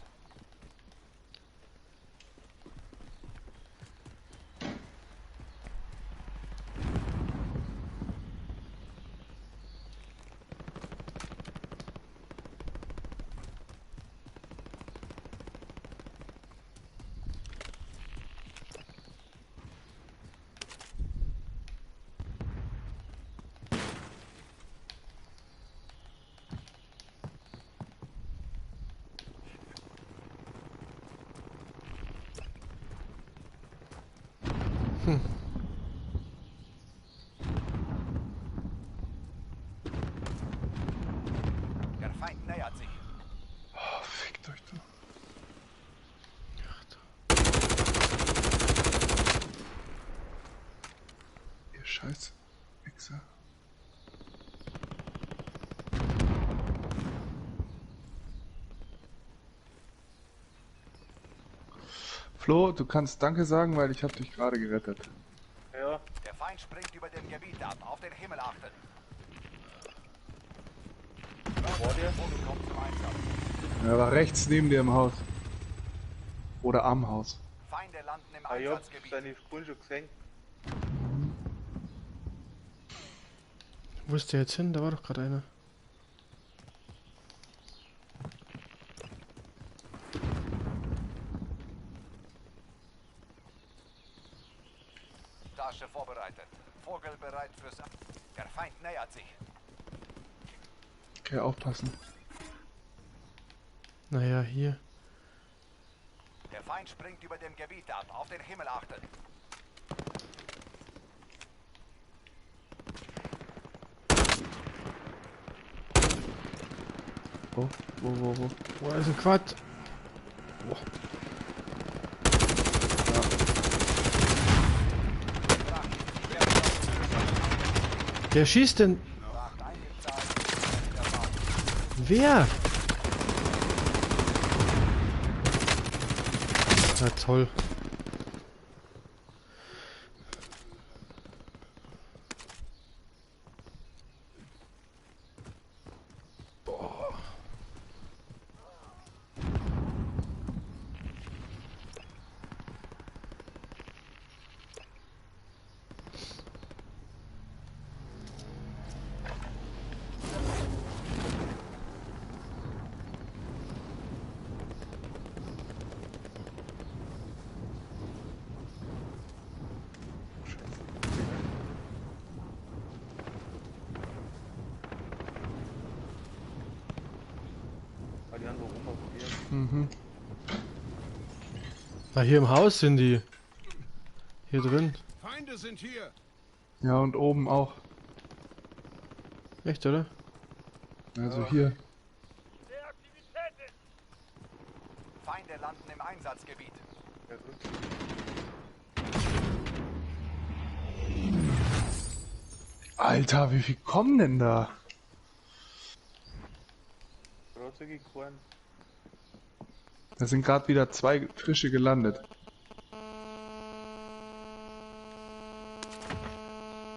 Wichser. Flo, du kannst Danke sagen, weil ich habe dich gerade gerettet. Ja, Der Feind springt über dem Gebiet ab. Auf den Himmel achten. vor dir. Vogel kommt zum Einsatz. Er war rechts neben dir im Haus. Oder am Haus. Feinde landen im Ah, ich hab Einsatzgebiet. seine Spuren schon gesehen. Wo ist der jetzt hin? Da war doch gerade einer. Tasche vorbereitet. Vogel bereit fürs Ab. Der Feind nähert sich. Okay, aufpassen. Naja, hier. Der Feind springt über dem Gebiet ab. Auf den Himmel achten. Wo? Wo ist ein Quad? Wer schießt denn? Wer? Na toll. Weil die anderen rummarschieren. Mhm. Na, hier im Haus sind die. Hier drin. Feinde sind hier. Ja, und oben auch. Echt, oder? Also hier. Feinde landen im Einsatzgebiet. Ja, gut. Alter, wie viel kommen denn da? Großzügig gefahren. Da sind gerade wieder 2 frische gelandet.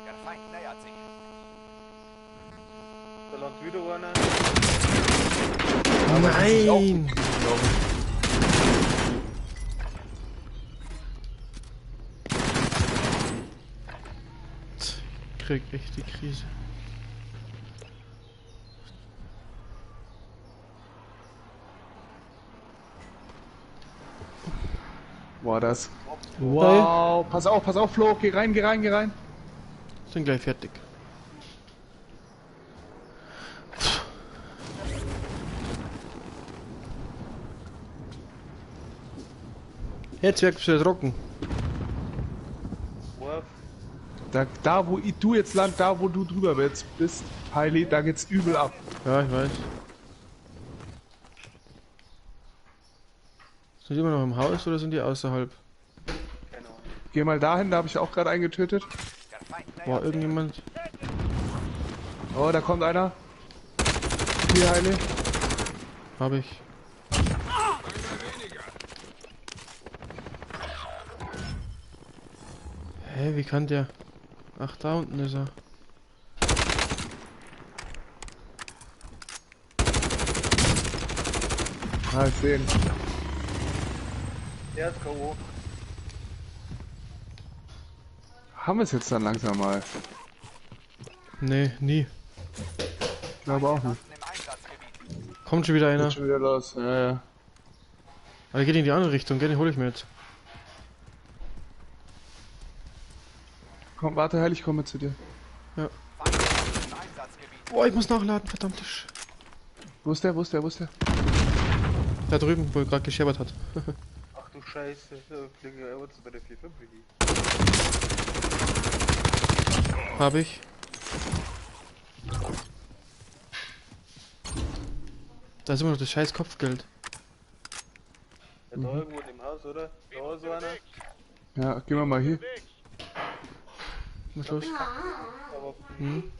Der Feind nähert sich. Da landet wieder einer. Nein! Ich krieg echt die Krise. Boah, das. Wow. Wow, pass auf, Flo, geh rein. Sind gleich fertig. Jetzt wird es wieder trocken. Wurf. Da wo du jetzt land, da wo du drüber bist, Heili, da geht's übel ab. Ja, ich weiß. Sind die immer noch im Haus oder sind die außerhalb? Keine Ahnung. Geh mal dahin, da habe ich auch gerade einen getötet. Der Feind nähert Boah, sich. irgendjemand. Oh, da kommt einer. Hier, Heili. Hab ich. Hä, wie kann der? Ach, da unten ist er. Ah, ich seh ihn. Der ist K.O. Haben wir es jetzt dann langsam mal? Nee, nie. Ich glaube auch nicht. Im Einsatzgebiet. Kommt schon wieder einer. Geht schon wieder los. Ja. Aber der geht in die andere Richtung, gell? Den hol ich mir jetzt. Komm, warte, Heili, ich komme zu dir. Feinde im Einsatzgebiet. Boah, ich muss nachladen, verdammte Wo ist der? Da drüben, wo er gerade gescheppert hat. Ach du Scheiße. Da fliegen wir aber zu bei der 4-5 WG. Hab ich. Da ist immer noch das scheiß Kopfgeld. Ja, da irgendwo in dem Haus, oder? Da ist so einer. Ja, gehen wir mal hier. Was los? Da hocken. Hm?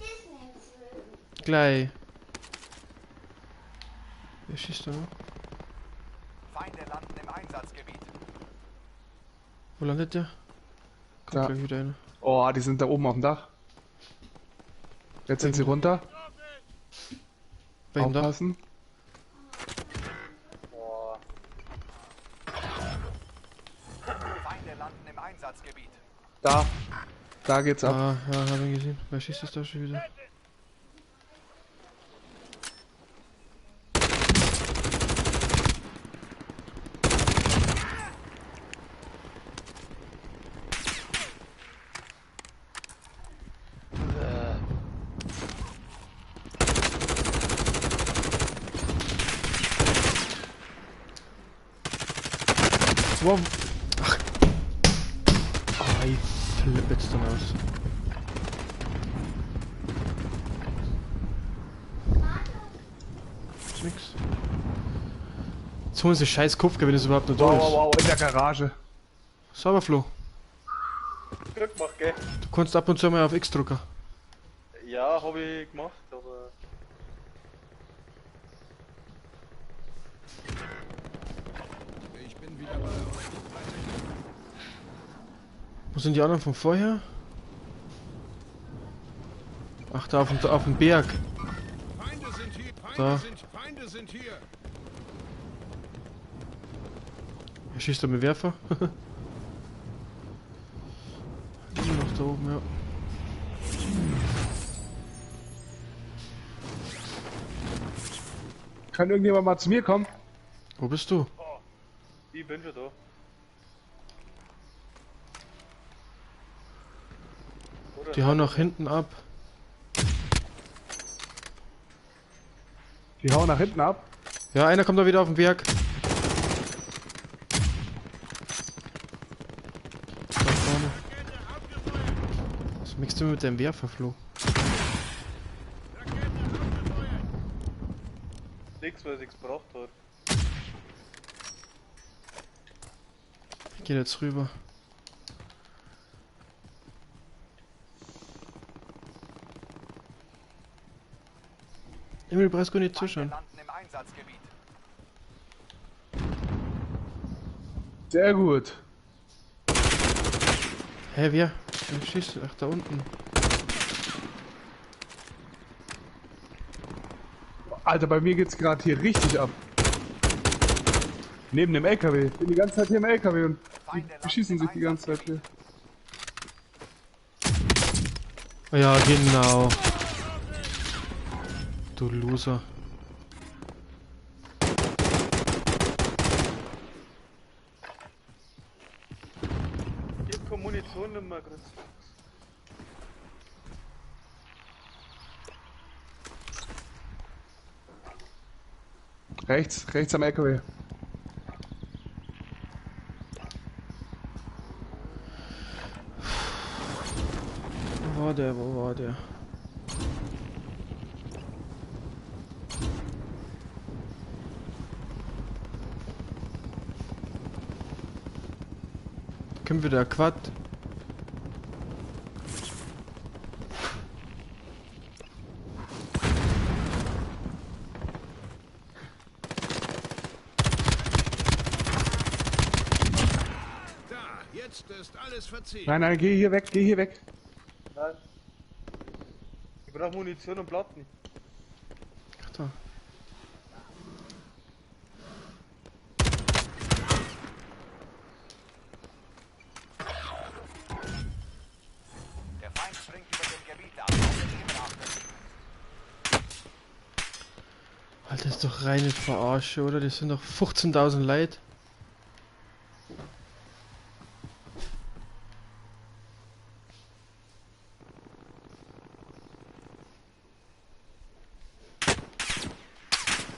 Gleich. Wer schießt da noch? Feinde landen im Einsatzgebiet. Wo landet der? Kommt Da. gleich wieder einer. Oh, die sind da oben auf dem Dach. Jetzt sind sie runter. Welchen Dach? Aufpassen. Boah. Feinde landen im Einsatzgebiet. Da. Da geht's ab. Ah, ja, hab ihn gesehen. Wer schießt das da schon wieder? Wow. Ach. Oh, ich flippe jetzt dann aus. Ist nix. Jetzt holen sie scheiß Kopf, wenn es überhaupt noch da ist. Wow, in der Garage. Sauber, Flo. Glück gemacht, gell? Du kannst ab und zu mal auf X drücken. Ja, hab ich gemacht, aber. Ich bin wieder bei euch. Wo sind die anderen von vorher? Ach, da auf dem Berg. Feinde sind hier. Da. Feinde sind hier. Er schießt da mit Werfer. Immer noch da oben, ja. Kann irgendjemand mal zu mir kommen? Wo bist du? Ich bin schon da. Oder? Die hauen nach hinten ab. Die hauen nach hinten ab. Ja, einer kommt da wieder auf den Berg. Da vorne. Was machst du mit deinem Werfer, Flo? Nix, weil sich's gebracht hat. Ich geh jetzt rüber. Emil, brauchst du nicht Feinde zuschauen. landen im Einsatzgebiet. Sehr gut. Hä, wer? Wer schießt? Ach, da unten. Alter, bei mir geht's gerade hier richtig ab. Neben dem LKW. Ich bin die ganze Zeit hier im LKW und die beschießen sich die ganze Zeit hier. Ja, genau. Du Loser. Ich hab keine Munition nicht mehr, Chris. Rechts am LKW. Wo war der? Wo war der? Können wir da Quad? Da, jetzt ist alles verziehen. Nein, geh hier weg, geh hier weg. Nein. Ich brauch Munition und Platten. Ach da. Der Feind springt über dem Gebiet ab. Beachten. Alter, das ist doch reine Verarsche, oder? Das sind doch 15.000 Leute.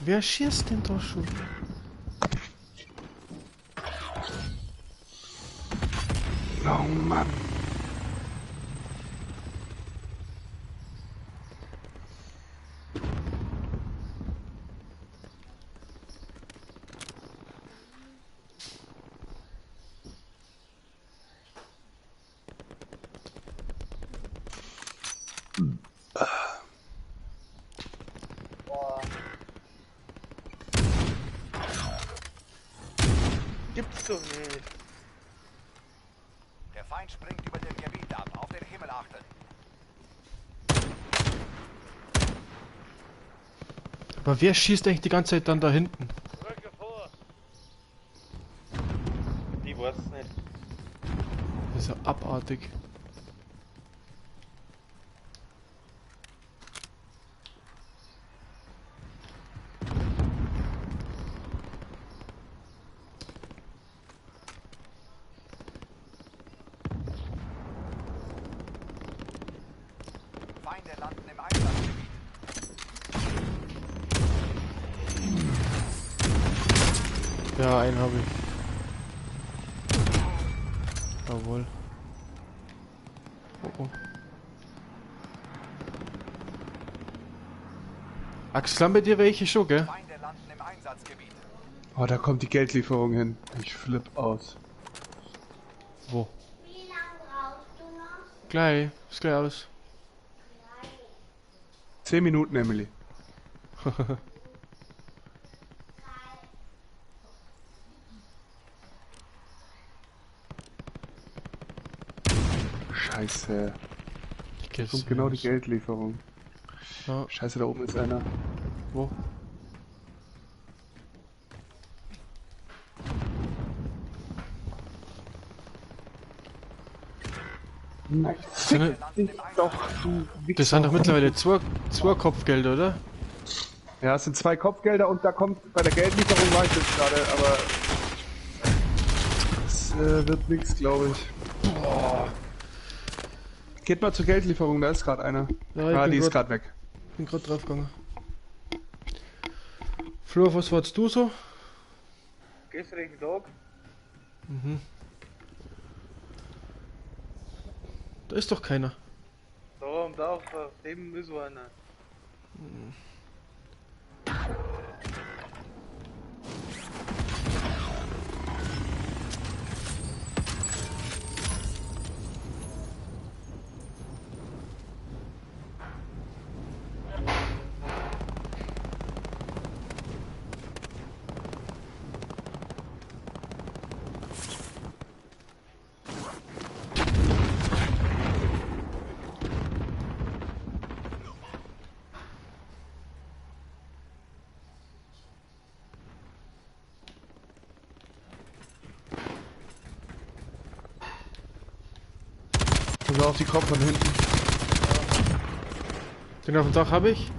Wer schießt denn da schon? Oh Mann. doch nicht. Der Feind springt über dem Gebiet ab. Auf den Himmel achten. Aber wer schießt eigentlich die ganze Zeit dann da hinten? Rücke vor. Ich weiß es nicht. Das ist ja abartig. Feinde landen im Einsatzgebiet. Ja, einen habe ich. Jawohl. Oh, oh. Axel, haben bei dir welche schon, gell? Feinde landen im Einsatzgebiet. Oh, da kommt die Geldlieferung hin. Ich flipp aus. Wo? Wie lange brauchst du noch? Gleich. Ist gleich aus. 10 Minuten, Emily. Scheiße. Die Kiste Kommt genau die ist- Geldlieferung. Ja, Scheiße, da oben ist einer. wo? Nein, Sind, fick dich doch, du Wichser. das sind doch mittlerweile zwei Kopfgelder, oder? Ja, es sind 2 Kopfgelder und da kommt, bei der Geldlieferung war ich jetzt gerade, aber es wird nichts, glaube ich. Boah. Geht mal zur Geldlieferung, da ist gerade einer. Ja, ich Ah, bin die ist grad- gerade weg. Bin gerade draufgegangen. Flo, was warst du so? Gestrigen Tag. Mhm. Da ist doch keiner. Da und da auf dem ist einer. Also auf die Kopf von hinten. Den auf dem Dach habe ich.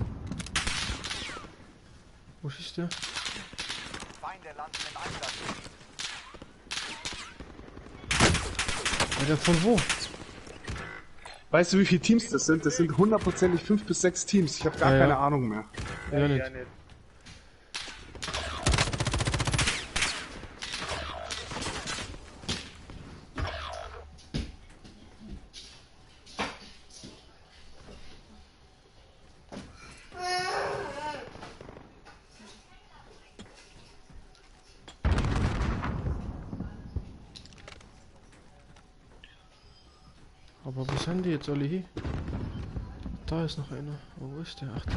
Wo schießt der? Feinde landen im Einsatzgebiet. Alter, von wo? Weißt du, wie viele Teams das sind? Das sind hundertprozentig 5 bis 6 Teams. Ich habe gar Ja, ja. keine Ahnung mehr. Ja, nicht. Ja, nicht. Aber wo sind die jetzt alle hier? Da ist noch einer. Wo ist der? Ach da.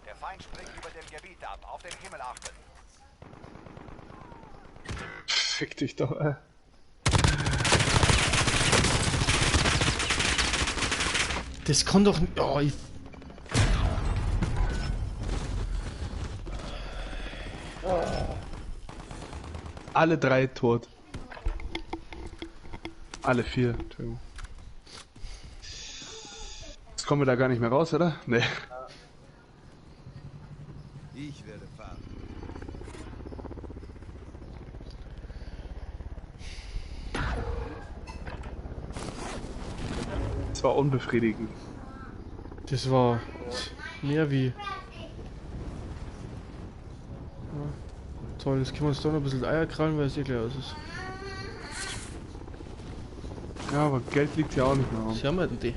Der Feind springt über dem Gebiet ab. Auf den Himmel achten. Fick dich doch, ey. Das kann doch nicht. Oh, ich. Alle 3 tot. Alle 4, Entschuldigung. Jetzt kommen wir da gar nicht mehr raus, oder? Nee. Ich werde fahren. Das war unbefriedigend. Das war mehr wie. Ja. Toll, jetzt können wir uns doch noch ein bisschen Eier krallen, weil es eh gleich aus ist. Ja, aber Geld liegt ja auch nicht mehr rum. Was haben wir denn die?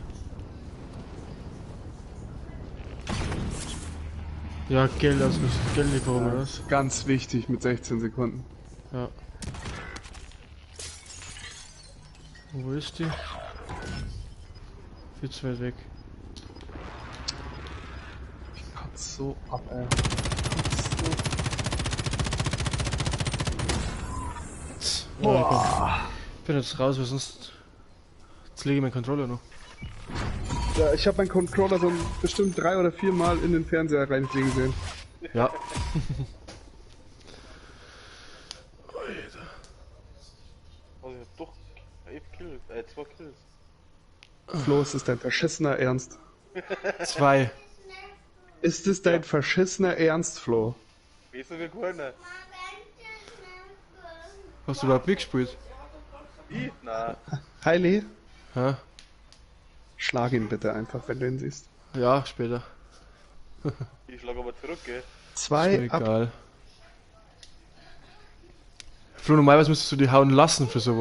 Ja, Geld aus Geldlieferung oder was? Ganz wichtig mit 16 Sekunden. Ja. Wo ist die? Viel zu weit weg. so ab, ey. Oh, ich bin jetzt raus, weil sonst... Jetzt lege ich meinen Controller noch. Ja, ich habe meinen Controller so bestimmt 3 oder 4 Mal in den Fernseher reinfliegen sehen. Ja. Also ich hab doch 11 Kills, 2 Kills. Flo, ist es dein verschissener Ernst? 2. Ist es dein verschissener Ernst, Flo? Besser wie keiner. Hast du überhaupt mitgespielt? Ich? Nein. Heili, Ja. schlag ihn bitte einfach, wenn du ihn siehst. Ja, später. Ich schlag aber zurück, gell. Ist mir 2 ab. egal. Flo, normalerweise müsstest du die hauen lassen für sowas.